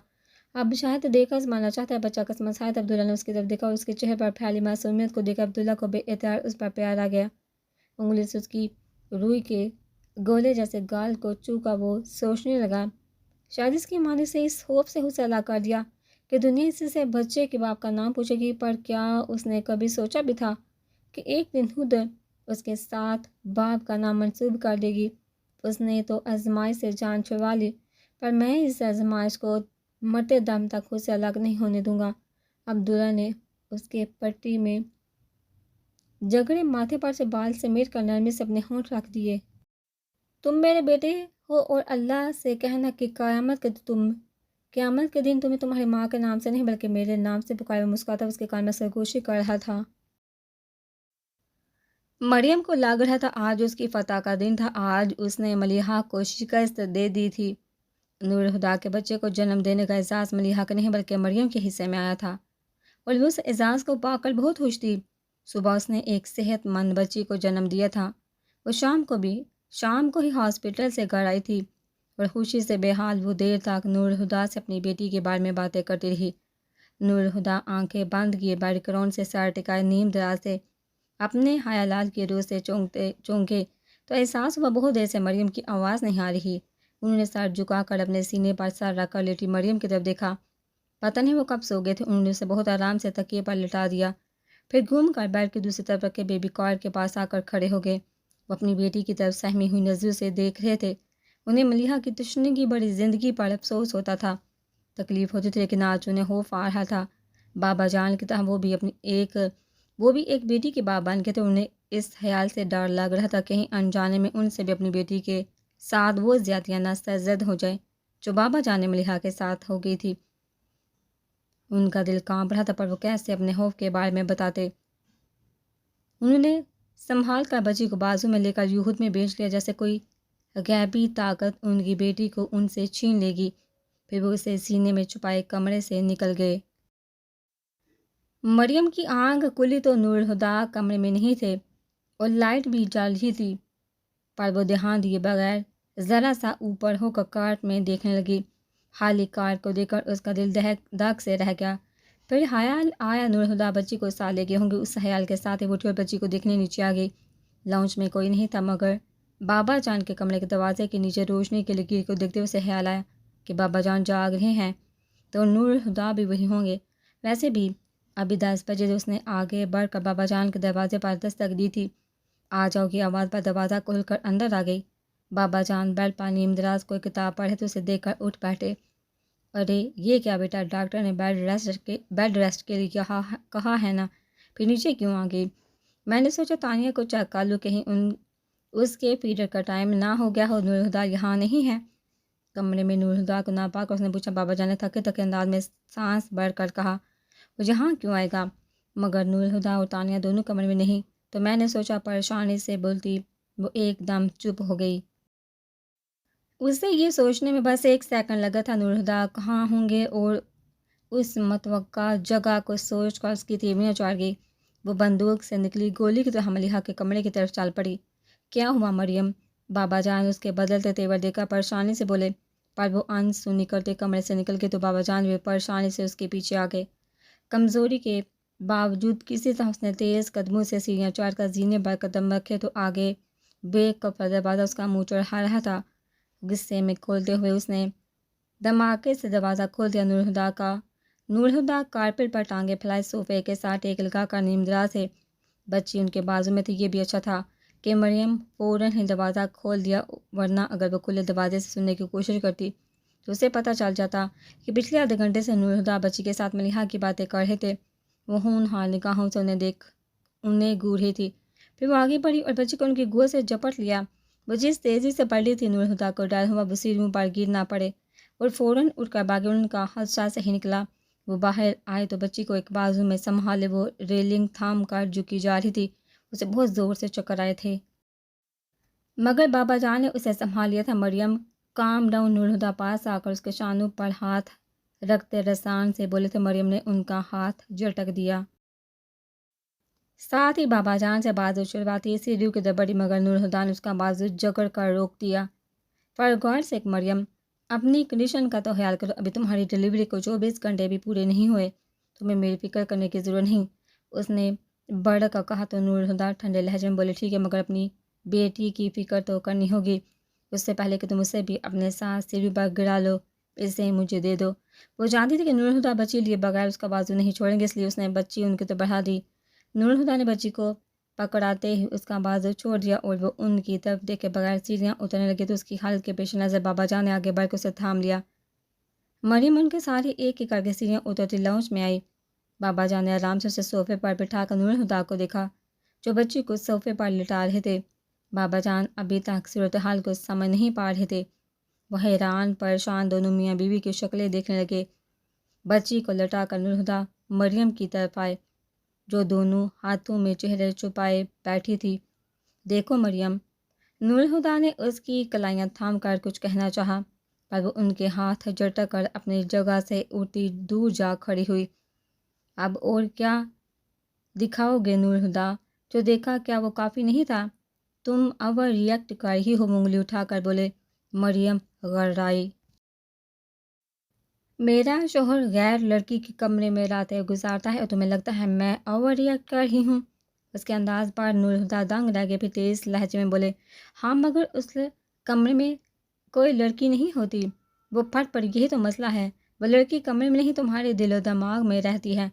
اب شاید دے کر آزمانا چاہتا ہے بچہ کا مسحت۔ عبداللہ نے اس کی طرف دیکھا اور اس کے چہرے پر پھیلی معصومیت کو دیکھ عبداللہ کو بے اختیار اس پر پیار آ گیا۔ انگلی سے اس کی روئی کے گولے جیسے گال کو چوکا، وہ سوچنے لگا، شاید اس کی ماں نے اسے اس خوف سے حوصلہ کر دیا کہ دنیا اسی سے بچے کے باپ کا نام پوچھے گی، پر کیا اس نے کبھی سوچا بھی تھا کہ ایک دن خود اس کے ساتھ باپ کا نام منسوب کر دے گی۔ اس نے تو آزمائش سے جان چھڑوا لی، پر میں اس آزمائش کو مرتے دم تک خود سے الگ نہیں ہونے دوں گا۔ عبداللہ نے اس کے پٹی میں جگڑے ماتھے پر سے بال سمیٹ کر نرمی سے اپنے ہونٹ رکھ دیے۔ تم میرے بیٹے ہو، اور اللہ سے کہنا کہ قیامت کے دن تمہیں تمہاری ماں کے نام سے نہیں بلکہ میرے نام سے پکارے۔ وہ مسکراتا اس کے کان میں سرگوشی کر رہا تھا۔ مریم کو لگ رہا تھا آج اس کی فتح کا دن تھا، آج اس نے ملیحہ کو شکست دے دی تھی۔ نور الہدیٰ کے بچے کو جنم دینے کا اعزاز ملیحہ کا نہیں بلکہ مریم کے حصے میں آیا تھا، اور وہ اس اعزاز کو پا کر بہت خوش تھی۔ صبح اس نے ایک صحت مند بچی کو جنم دیا تھا۔ وہ شام کو ہی ہاسپٹل سے گھر آئی تھی، اور خوشی سے بے حال وہ دیر تک نور الہدیٰ سے اپنی بیٹی کے بارے میں باتیں کرتی رہی۔ نور الہدیٰ آنکھیں بند کیے بیڈ کرون سے سر ٹکائے نیم دراز سے اپنے خیالات کی روح سے چونکے تو احساس ہوا بہت دیر سے مریم کی آواز نہیں آ رہی۔ انہوں نے سر جھکا کر اپنے سینے پر سر رکھ کر لیٹی مریم کی طرف دیکھا۔ پتہ نہیں وہ کب سو گئے تھے۔ انہوں نے اسے بہت آرام سے تکیے پر لٹا دیا، پھر گھوم کر بیڈ کی دوسری طرف رکھے بیبی کاٹ کے پاس آ کر کھڑے ہو گئے۔ وہ اپنی بیٹی کی طرف سہمی ہوئی نظروں سے دیکھ رہے تھے۔ انہیں ملیحہ کی تشنگی بڑی زندگی پر افسوس ہوتا تھا، تکلیف ہوتی تھی، لیکن آج انہیں خوف آ رہا تھا۔ بابا جان کی طرح وہ بھی ایک بیٹی کے باپ بن گئے تھے۔ انہیں اس خیال سے ڈر لگ رہا تھا کہیں انجانے میں ان سے بھی اپنی بیٹی کے ساتھ وہ زیادتیاں نہ سرزد ہو جائیں جو بابا جان نے ملیحہ کے ساتھ ہو گئی تھی۔ ان کا دل کانپ رہا تھا، پر وہ کیسے اپنے خوف کے بارے میں بتاتے۔ انہوں نے سنبھال کر بچی کو بازو میں لے کر یہود میں بیچ لیا، جیسے کوئی غیبی طاقت ان کی بیٹی کو ان سے چھین لے گی۔ پھر وہ اسے سینے میں چھپائے کمرے سے نکل گئے۔ مریم کی آنکھ کھلی تو نور الہدیٰ کمرے میں نہیں تھے، اور لائٹ بھی جل رہی تھی، پر وہ دھیان دیے بغیر ذرا سا اوپر ہو کر کارٹ میں دیکھنے لگی۔ خالی کارٹ کو دیکھ کر اس کا دل دھک سے رہ گیا۔ پھر خیال آیا نور الہدیٰ بچی کو ساتھ لے گئے ہوں گے۔ اس خیال کے ساتھ ہی وہ اٹھی اور بچی کو دیکھنے نیچے آ گئی۔ لاؤنج میں کوئی نہیں تھا، مگر بابا جان کے کمرے کے دروازے کے نیچے روشنی کی لکیر کو دیکھتے ہوئے اسے خیال آیا کہ بابا جان جاگ رہے ہیں تو نور الہدیٰ بھی وہی ہوں گے۔ ویسے بھی ابھی 10 بجے اس نے آگے بڑھ کر بابا جان کے دروازے پر دستک دی تھی۔ آ جاؤ کی آواز پر دروازہ کھول کر اندر آ گئی۔ بابا جان بیڈ پر نیم دراز کوئی کتاب پڑھے تو اسے دیکھ کر اٹھ بیٹھے۔ ارے یہ کیا بیٹا، ڈاکٹر نے بیڈ ریسٹ کے لیے کہا ہے نا، پھر نیچے کیوں آ گئی؟ میں نے سوچا تانیہ کو چیک کر لوں، کہیں اس کے پیریڈ کا ٹائم نہ ہو گیا ہو۔ نور الہدیٰ یہاں نہیں ہے؟ کمرے میں نور الہدیٰ کو نہ پا کر اس نے پوچھا۔ بابا جان نے تھکے انداز میں سانس بھر کر کہا، وہ یہاں کیوں آئے گا؟ مگر نور الہدیٰ اور تانیہ دونوں کمرے میں نہیں، تو میں نے سوچا، پریشانی سے بولتی وہ ایک دم چپ ہو گئی۔ اسے یہ سوچنے میں بس 1 سیکنڈ لگا تھا نور الہدیٰ کہاں ہوں گے، اور اس متوقع جگہ کو سوچ کر اس کی تیوریاں چڑھ گئی۔ وہ بندوق سے نکلی گولی کی طرح ملیحہ کے کمرے کی طرف چال پڑی۔ کیا ہوا مریم؟ بابا جان اس کے بدلتے تیور دیکھا پریشانی سے بولے، پر وہ ان سنی کرتے کمرے سے نکل کے تو بابا جان بھی پریشانی سے اس کے پیچھے آ گئے۔ کمزوری کے باوجود کسی طرح اس نے تیز قدموں سے سیڑھیاں چڑھ کر زینے پر قدم رکھے تو آگے بیک کا دروازہ اس کا منہ چڑھا رہا تھا۔ غصے میں کھولتے ہوئے اس نے دھماکے سے دروازہ کھول دیا۔ نورہدا کارپیٹ پر ٹانگے پھیلائے صوفے کے ساتھ ٹیک لگا کر نیم دراز ہے، بچی ان کے بازو میں تھی۔ یہ بھی اچھا تھا کہ مریم فوراً ہی دروازہ کھول دیا، ورنہ اگر وہ کھلے دروازے سے سننے کی کوشش کرتی تو اسے پتہ چل جاتا کہ پچھلے آدھے گھنٹے سے نورہدا بچی کے ساتھ ملیحہ کی باتیں کر رہے تھے۔ وہ ہونہار نگاہوں سے انہیں گھور رہی تھی، پھر وہ آگے بڑھی اور بچی کو ان کی گود سے جپٹ لیا۔ وہ جس تیزی سے بڑھ رہی تھی نورہدا کو ڈر ہوا وہ سیڑھیوں پر گر نہ پڑے اور فوراً اٹھ کر بھاگی۔ ان کا خدشہ سے ہی نکلا۔ وہ باہر آئے تو بچی کو ایک بازو میں سنبھالے وہ ریلنگ تھام کر جھکی جا رہی تھی۔ اسے بہت زور سے چکر آئے تھے، مگر بابا جان نے اسے سنبھال لیا تھا۔ مریم کام ڈاؤن۔ نورہدا پاس آ کر اس کے شانوں پر ہاتھ رکھتے رسان سے بولے تھے۔ مریم نے ان کا ہاتھ جھٹک دیا، ساتھ ہی بابا جان سے بازو چھڑواتی سیڑھیوں کی طرف بڑھی، مگر نورہدا نے اس کا بازو جکڑ کر روک دیا۔ پر غور سے مریم، اپنی کنڈیشن کا تو خیال کرو، ابھی تمہاری ڈلیوری کو 24 گھنٹے بھی پورے نہیں ہوئے، تمہیں میری فکر کرنے کی ضرورت نہیں، اس نے بڑھ کر کہا تو نورہدا ٹھنڈے لہجے میں بولے، ٹھیک ہے، مگر اپنی بیٹی کی فکر تو کرنی ہوگی، اس سے پہلے کہ تم اسے بھی اپنے ساتھ سیڑھی پر گرا لو، اسے مجھے دے دو۔ وہ جانتی تھی کہ نورہدا بچی لیے بغیر اس کا بازو نہیں چھوڑیں گے، اس لیے اس نے بچی ان کی طرف بڑھا دی۔ نورہدا نے بچی کو پکڑاتے ہی اس کا بازو چھوڑ دیا اور وہ ان کی طرف دیکھے بغیر سیڑھیاں اترنے لگی تو اس کی حالت کے پیش نظر بابا جان نے آگے بڑھ کے اسے تھام لیا۔ مریم ان کے سارے ایک ایک کر کے سیڑھیاں اترتی لاؤنج میں آئی۔ بابا جان نے آرام سے اسے صوفے پر بٹھا کر نورہدا کو دیکھا جو بچی کو صوفے پر لٹا رہے تھے۔ بابا جان ابھی تک صورتحال کو سمجھ نہیں پا رہے تھے۔ وہ حیران پریشان دونوں میاں بیوی کی شکلیں دیکھنے لگے۔ بچی کو لٹا کر نورہدا مریم کی طرف آئے جو دونوں ہاتھوں میں چہرے چھپائے بیٹھی تھی۔ دیکھو مریم، نورہدا نے اس کی کلائیاں تھام کر کچھ کہنا چاہا، پر وہ ان کے ہاتھ جھٹک کر اپنی جگہ سے اٹھتی دور جا کھڑی ہوئی۔ اب اور کیا دکھاؤ گے نورہدا؟ جو دیکھا کیا وہ کافی نہیں تھا؟ تم اوور ریئیکٹ کر رہی ہو، انگلی اٹھا کر بولے۔ مریم غررائی، میرا شوہر غیر لڑکی کے کمرے میں راتیں گزارتا ہے اور تمہیں لگتا ہے میں اوور ریئیکٹ کر رہی ہوں؟ اس کے انداز پر نورہدا دنگ رہ گئے، پھر تیز لہجے میں بولے، ہاں مگر اس کمرے میں کوئی لڑکی نہیں ہوتی۔ وہ پھٹ پڑی، یہی تو مسئلہ ہے، وہ لڑکی کمرے میں نہیں تمہارے دل و دماغ میں رہتی ہے،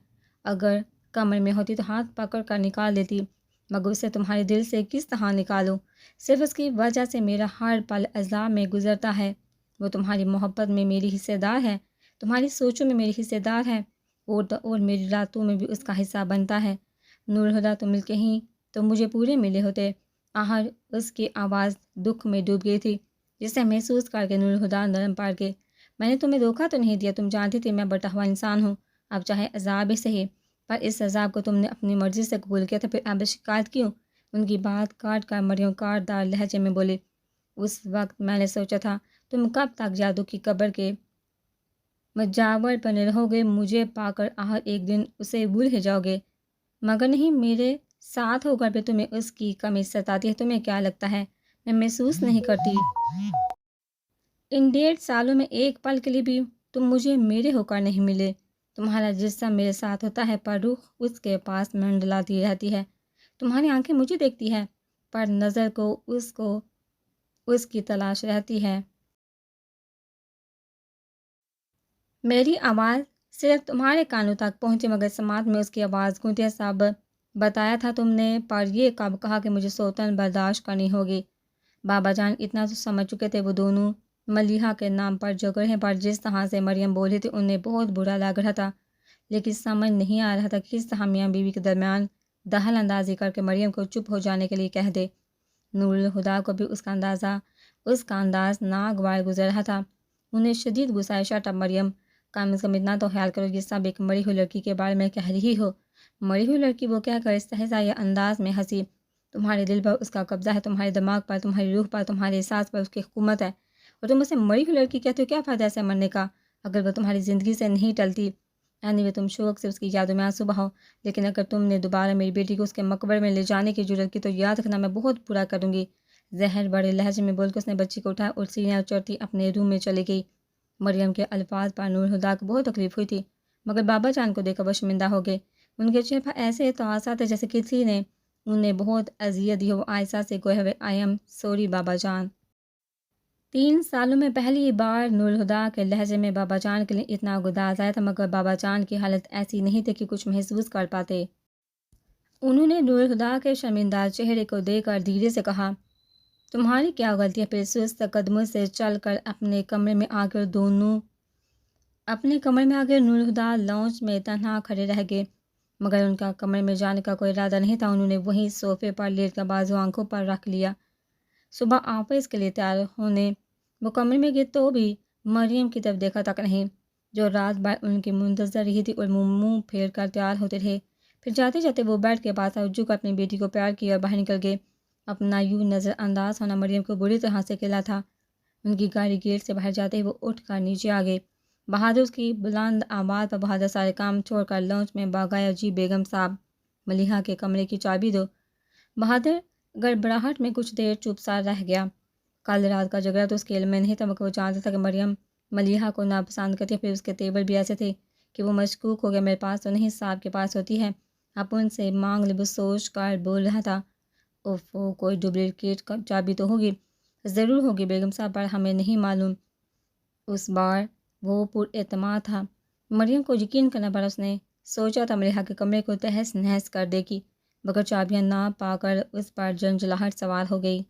اگر کمرے میں ہوتی تو ہاتھ پکڑ کر نکال دیتی، مگر اسے تمہارے دل سے کس طرح نکالوں؟ صرف اس کی وجہ سے میرا ہر پل عذاب میں گزرتا ہے۔ وہ تمہاری محبت میں میری حصے دار ہے، تمہاری سوچوں میں میری حصے دار ہے، اور میری راتوں میں بھی اس کا حصہ بنتا ہے۔ نورہدا تم مل کے ہی تو مجھے پورے ملے ہوتے۔ آہر اس کی آواز دکھ میں ڈوب گئی تھی، جسے محسوس کر کے نورہدا نرم پڑ گئے۔ میں نے تمہیں دھوکہ تو نہیں دیا، تم جانتی تھی میں بٹا ہوا انسان ہوں، اب چاہے عذاب ہی صحیح، پر اس عذاب کو تم نے اپنی مرضی سے قبول کیا تھا، پھر اب شکایت کیوں؟ ان کی بات کاٹ کر مریم کاٹدار لہجے میں بولے، اس وقت میں نے سوچا تھا تم کب تک جادو کی قبر کے مجاور بنے رہو گے، مجھے پا کر آخر ایک دن اسے بھول ہی جاؤ گے، مگر نہیں، میرے ساتھ ہو کر بھی تمہیں اس کی کمی ستاتی ہے۔ تمہیں کیا لگتا ہے میں محسوس نہیں کرتی؟ ان 1.5 سالوں میں ایک پل کے لیے بھی تم مجھے میرے ہو کر نہیں ملے۔ تمہارا جسم میرے ساتھ ہوتا ہے پر روح اس کے پاس منڈلاتی رہتی ہے، تمہاری آنکھیں مجھے دیکھتی ہے پر نظر کو اس کی تلاش رہتی ہے۔ میری آواز صرف تمہارے کانوں تک پہنچی مگر سماعت میں اس کی آواز گونجتی ہے۔ سب بتایا تھا تم نے، پر یہ کب کہا کہ مجھے سوتن برداشت کرنی ہوگی؟ بابا جان اتنا تو سمجھ چکے تھے، وہ دونوں ملیحہ کے نام پر جھگڑے ہیں، پر جس طرح سے مریم بول رہی تھی انہیں بہت برا لگ رہا تھا، لیکن سمجھ نہیں آ رہا تھا کہ کس طرح میاں بیوی کے درمیان دخل اندازی کر کے مریم کو چپ ہو جانے کے لیے کہہ دے۔ نورالہدیٰ کو بھی اس کا انداز ناگوار گزر رہا تھا۔ انہیں شدید غصہ آیا، شٹ اپ مریم، کم از کم اتنا تو خیال کرو یہ سب ایک مری ہوئی لڑکی کے بارے میں کہہ رہی ہو۔ مری ہوئی لڑکی؟ وہ کہہ کر استہزاء یا انداز میں ہنسی۔ تمہارے دل پر اس کا قبضہ ہے، تمہارے دماغ پر، تمہاری روح پر، تمہارے احساس پر اس کی حکومت ہے، اور تم اسے مری ہوئی لڑکی کہتے ہو؟ کیا فائدہ ایسے مرنے کا اگر وہ تمہاری زندگی سے نہیں ٹلتی؟ اینی تم شوق سے اس کی یادوں میں آنسو بہاؤ، لیکن اگر تم نے دوبارہ میری بیٹی کو اس کے مقبرے میں لے جانے کی جرت کی تو یاد رکھنا میں بہت برا کروں گی۔ زہر بڑے لہجے میں بول کے اس نے بچی کو اٹھایا اور سینیاں چڑھتی اپنے روم میں چلی گئی۔ مریم کے الفاظ پر نور ہدا کو بہت تکلیف ہوئی تھی، مگر بابا جان کو دیکھ کر وہ شرمندہ ہو گئے۔ ان کے چہرے پر ایسے احساسات تھے جیسے کسی نے انہیں بہت اذیت دی ہو۔ وہ آہستہ سے کہے ہوئے آئی ایم سوری بابا جان۔ 3 سالوں میں پہلی بار نور ہدا کے لہجے میں بابا جان کے لیے اتنا گداز آیا تھا، مگر بابا جان کی حالت ایسی نہیں تھی کہ کچھ محسوس کر پاتے۔ انہوں نے نور ہدا کے شرمندہ چہرے کو دیکھ کر دھیرے سے کہا، تمہاری کیا غلطی ہے؟ پھر سست قدموں سے چل کر اپنے کمرے میں آ کر نور ہدا لاؤنج میں تنہا کھڑے رہ گئے، مگر ان کا کمرے میں جانے کا کوئی ارادہ نہیں تھا۔ انہوں نے وہیں صوفے پر لیٹ کر بازو آنکھوں پر رکھ لیا۔ صبح آفس کے لیے تیار ہونے وہ کمرے میں گئے تو بھی مریم کی طرف دیکھا تک نہیں، جو رات بھر ان کی منتظر رہی تھی، اور منہ پھیر کر تیار ہوتے رہے۔ پھر جاتے جاتے وہ بیڈ کے پاس رجوع کر اپنی بیٹی کو پیار کیا اور باہر نکل گئے۔ اپنا یوں نظر انداز ہونا مریم کو بری طرح سے کھلا تھا۔ ان کی گاڑی گیٹ سے باہر جاتے ہی وہ اٹھ کر نیچے آ گئے۔ بہادر اس کی بلند آواز پر بہادر سارے کام چھوڑ کر لاؤنج میں باگایا، جی بیگم صاحب ملیحہ کے کمرے کی چابی دو۔ بہادر گڑبڑاہٹ میں کچھ دیر چپ سا رہ گیا۔ کل رات کا جھگڑا تو اس کے علم میں نہیں تھا، مگر وہ جانتا تھا کہ مریم ملیحہ کو ناپسند کرتی ہے۔ پھر اس کے تیور بھی ایسے تھے کہ وہ مشکوک ہو گیا۔ میرے پاس تو نہیں، صاحب کے پاس ہوتی ہے، آپ ان سے مانگ لے، وہ سوچ کر بول رہا تھا۔ اوفو، کوئی ڈپلیکیٹ چابی تو ہوگی؟ ضرور ہوگی بیگم صاحب، پر ہمیں نہیں معلوم۔ اس بار وہ پر اعتماد تھا۔ مریم کو یقین کرنا پڑا۔ اس نے سوچا تھا ملیحہ کے کمرے کو تہس نہس کر دے گی، مگر چابیاں نہ پا کر اس پر جنجلاہٹ سوار ہو گئی۔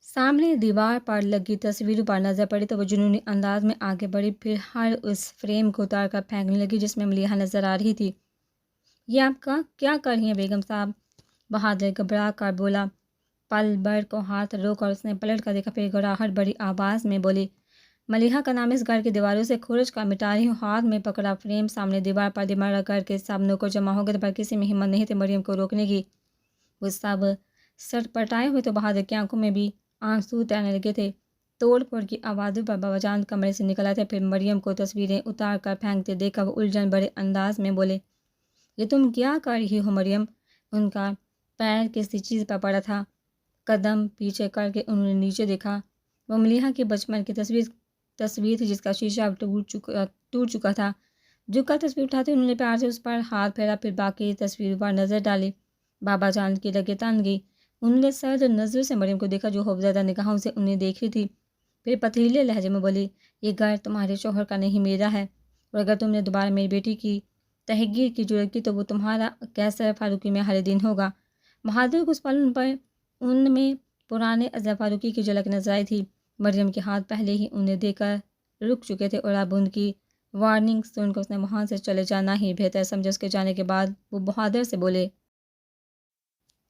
سامنے دیوار پر لگی تصویروں پر نظر پڑی تو وہ جنونی انداز میں آگے بڑھی، پھر ہر اس فریم کو اتار کر پھینکنے لگی جس میں ملیحہ نظر آ رہی تھی۔ یہ آپ کا کیا کر رہی ہیں بیگم صاحب؟ بہادر گھبرا کر بولا۔ پل بھر کو ہاتھ روک کر اس نے پلٹ کر دیکھا، پھر گھراہٹ بڑی آواز میں بولی، ملیحہ کا نام اس گھر کی دیواروں سے کھرچ کر مٹا رہی ہوں۔ ہاتھ میں پکڑا فریم سامنے دیوار پر دماغ رکھ کر کے سب نوکر جمع ہو گئے، پر کسی میں ہمت نہیں تھی مریم کو روکنے کی۔ وہ سب سٹ پٹائے ہوئے تو بہادر کی آنکھوں میں بھی آنسو تیرنے لگے تھے۔ توڑ پھوڑ کی آوازوں پر بابا جان کمرے سے نکل آئے تھے۔ پھر مریم کو تصویریں اتار کر پھینکتے دیکھ کر وہ الجھن بڑے انداز میں بولے، یہ تم کیا کر رہی ہو مریم؟ ان کا پیر کسی چیز پر پڑا تھا۔ قدم پیچھے کر کے انہوں نے نیچے دیکھا۔ وہ ملیحہ کی بچپن کی تصویر تھی جس کا شیشہ ٹوٹ چکا تھا۔ جھک کر تصویر اٹھاتے انہوں نے پیار سے اس پر ہاتھ پھیرا، پھر باقی تصویروں پر نظر ڈالی۔ بابا جان کی رگیں تن گئی۔ انہوں نے سرد نظروں سے مریم کو دیکھا جو خوفزدہ نگاہوں سے انہیں دیکھ رہی تھی۔ پھر پتلیلے لہجے میں بولی، یہ گھر تمہارے شوہر کا نہیں، میرا ہے، اور اگر تم نے دوبارہ میری بیٹی کی تحقیر کی جرت کی تو وہ تمہارا کیسر فاروقی میں ہر دن ہوگا۔ بہادر کو اس پل پر ان میں پرانے اظہر فاروقی کی جھلک نظر آئی تھی۔ مریم کے ہاتھ پہلے ہی انہیں دے کر رک چکے تھے، اور اب ان کی وارننگ سن کر اس نے وہاں سے چلے جانا ہی بہتر سمجھا۔ اس کے جانے کے بعد وہ بہادر سے بولے،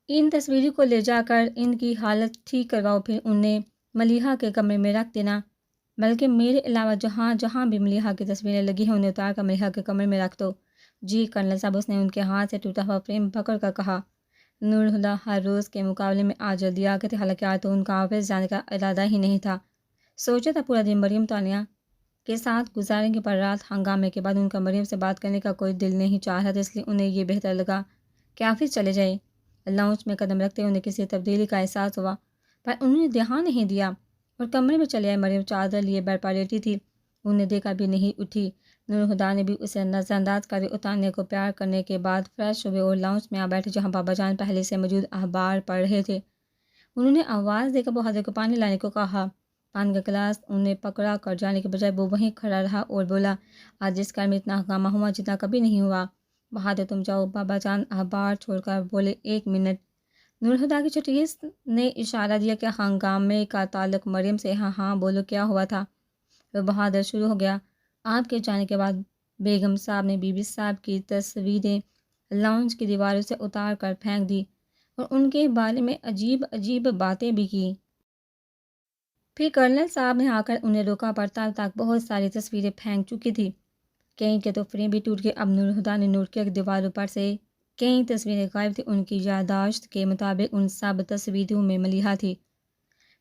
ان تصویروں کو لے جا کر ان کی حالت ٹھیک کرواؤ، پھر انہیں ملیحہ کے کمرے میں رکھ دینا، بلکہ میرے علاوہ جہاں جہاں بھی ملیحہ کی تصویریں لگی ہیں انہیں اتار کر ملیحہ کے کمرے میں رکھ دو۔ جی کرنل صاحب، اس نے ان کے ہاتھ سے ٹوٹا ہوا فریم پکڑ کر کہا۔ نور ہدا ہر روز کے مقابلے میں آج جلدی آ گئے تھے، حالانکہ آج تو ان کا آفس جانے کا ارادہ ہی نہیں تھا۔ سوچا تھا پورا دن مریم تانیہ کے ساتھ گزاریں گے، پر رات ہنگامے کے بعد ان کا مریم سے بات کرنے کا کوئی دل نہیں چاہ رہا تھا، اس لیے انہیں یہ بہتر لگا کہ آفس چلے جائیں۔ لاؤنج میں قدم رکھتے انہیں کسی تبدیلی کا احساس ہوا، پر انہوں نے دھیان نہیں دیا اور کمرے میں چلے آئے۔ مریم چادر لیے بیڈ پر لیٹی تھی، انہیں دیکھا بھی نہیں اٹھی۔ نور ہدا نے بھی اسے نظر انداز کر اتارنے کو پیار کرنے کے بعد فریش ہوئے اور لاؤنج میں آ بیٹھے جہاں بابا جان پہلے سے موجود اخبار پڑھ رہے تھے۔ انہوں نے آواز دے کر بہادر کو پانی لانے کو کہا۔ پانی کا گلاس انہیں پکڑا کر جانے کے بجائے وہ وہیں کھڑا رہا اور بولا، آج اس گھر میں اتنا ہنگامہ ہوا جتنا کبھی نہیں ہوا۔ بہادر تم جاؤ۔ بابا جان اخبار چھوڑ کر بولے، ایک منٹ۔ نور ہدا کی چھٹیس نے اشارہ دیا کہ ہنگامے کا تعلق مریم سے۔ ہاں ہاں بولو، کیا ہوا تھا؟ وہ بہادر شروع ہو گیا۔ آپ کے جانے کے بعد بیگم صاحب نے بی بی صاحب کی تصویریں لاؤنج کی دیواروں سے اتار کر پھینک دی اور ان کے بارے میں عجیب عجیب باتیں بھی کی۔ پھر کرنل صاحب نے آ کر انہیں روکا، پر تب تک بہت ساری تصویریں پھینک چکی تھی۔ کئی کے تو فریم بھی ٹوٹ گئے۔ اب نور ہدا نے نوٹ کیا کہ دیواروں پر سے کئی تصویریں غائب تھیں۔ ان کی یادداشت کے مطابق ان سب تصویروں میں ملیحہ تھی۔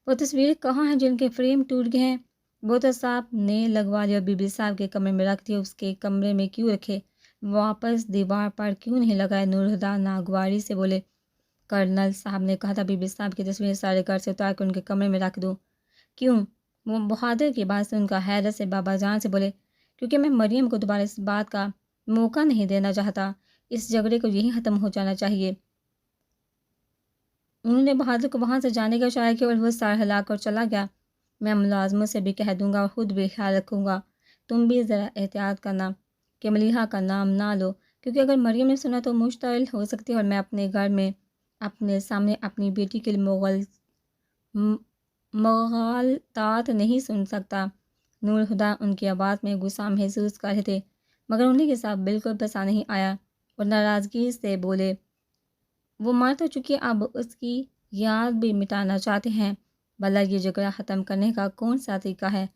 وہ تصویریں کہاں ہیں جن کے فریم ٹوٹ گئے ہیں؟ وہ تو صاحب نے لگوا لیا اور بی بی صاحب کے کمرے میں رکھ دیا. اس کے کمرے میں کیوں رکھے؟ واپس دیوار پر کیوں نہیں لگائے؟ نور ہدا ناگواری سے بولے. کرنل صاحب نے کہا تھا بی بی صاحب کی تصویر سارے گھر سے اتار کر ان کے کمرے میں رکھ دوں. کیوں؟ وہ بہادر کی بات سے ان کا حیرت سے بابا جان سے بولے. کیونکہ میں مریم کو دوبارہ اس بات کا موقع نہیں دینا چاہتا. اس جھگڑے کو یہی ختم ہو جانا چاہیے. انہوں نے بہادر کو وہاں سے جانے کا اشارہ کیا اور وہ سار ہلا کر چلا گیا. میں ملازموں سے بھی کہہ دوں گا اور خود بھی خیال رکھوں گا. تم بھی ذرا احتیاط کرنا کہ ملیحہ کا نام نہ لو، کیونکہ اگر مریم نے سنا تو مشتعل ہو سکتی ہے اور میں اپنے گھر میں اپنے سامنے اپنی بیٹی کے لیے مغالطات نہیں سن سکتا. نور ہدا ان کی آواز میں غصہ محسوس کر رہے تھے، مگر انہیں کے ساتھ بالکل پسند نہیں آیا اور ناراضگی سے بولے. وہ مر تو چکی، اب اس کی یاد بھی مٹانا چاہتے ہیں. بھلا یہ جھگڑا ختم کرنے کا کون سا طریقہ ہے؟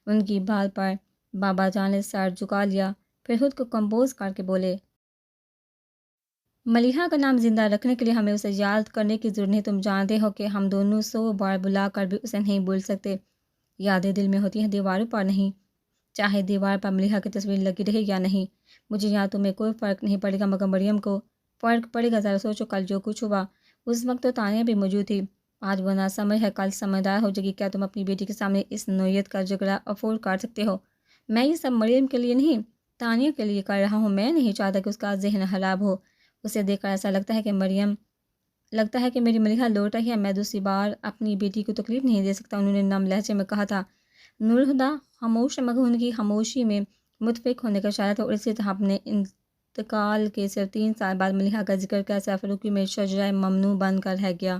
ان کی بات پر بابا جان نے سر جھکا لیا، پھر خود کو کمپوز کر کے بولے. ملیحہ کا نام زندہ رکھنے کے لیے ہمیں اسے یاد کرنے کی ضرورت نہیں. تم جانتے ہو کہ ہم دونوں 100 بار بلا کر بھی اسے نہیں بھول سکتے. یادیں دل میں ہوتی ہیں، دیواروں پر نہیں. چاہے دیوار پر ملیحہ کی تصویر لگی رہے یا نہیں، مجھے یا تمہیں کوئی فرق نہیں پڑے گا، مگر مریم کو فرق پڑے گا. ذرا سوچو، کل جو کچھ ہوا اس وقت تو تانیہ بھی موجود تھی. آج وہ ناسمجھ ہے، کل سمجھدار ہو جائے گی. کیا تم اپنی بیٹی کے سامنے اس نوعیت کا جھگڑا افورڈ کر سکتے ہو؟ میں یہ سب مریم کے لیے نہیں، تانیہ کے لیے کر رہا ہوں. میں نہیں چاہتا کہ اس کا ذہن خراب ہو. اسے دیکھ کر ایسا لگتا ہے کہ میری ملیحہ لوٹ رہی ہے. میں دوسری بار اپنی بیٹی کو تکلیف نہیں دے سکتا، انہوں نے نم لہجے میں کہا تھا. نور ہدا خاموش، مگر ان کی خاموشی میں متفق ہونے کا اشارہ تھا. اور اسی طرح اپنے انتقال کے صرف 3 سال بعد ملیحہ کا ذکر کیسے افریقی میں شجرہ ممنوع بن کر رہ گیا.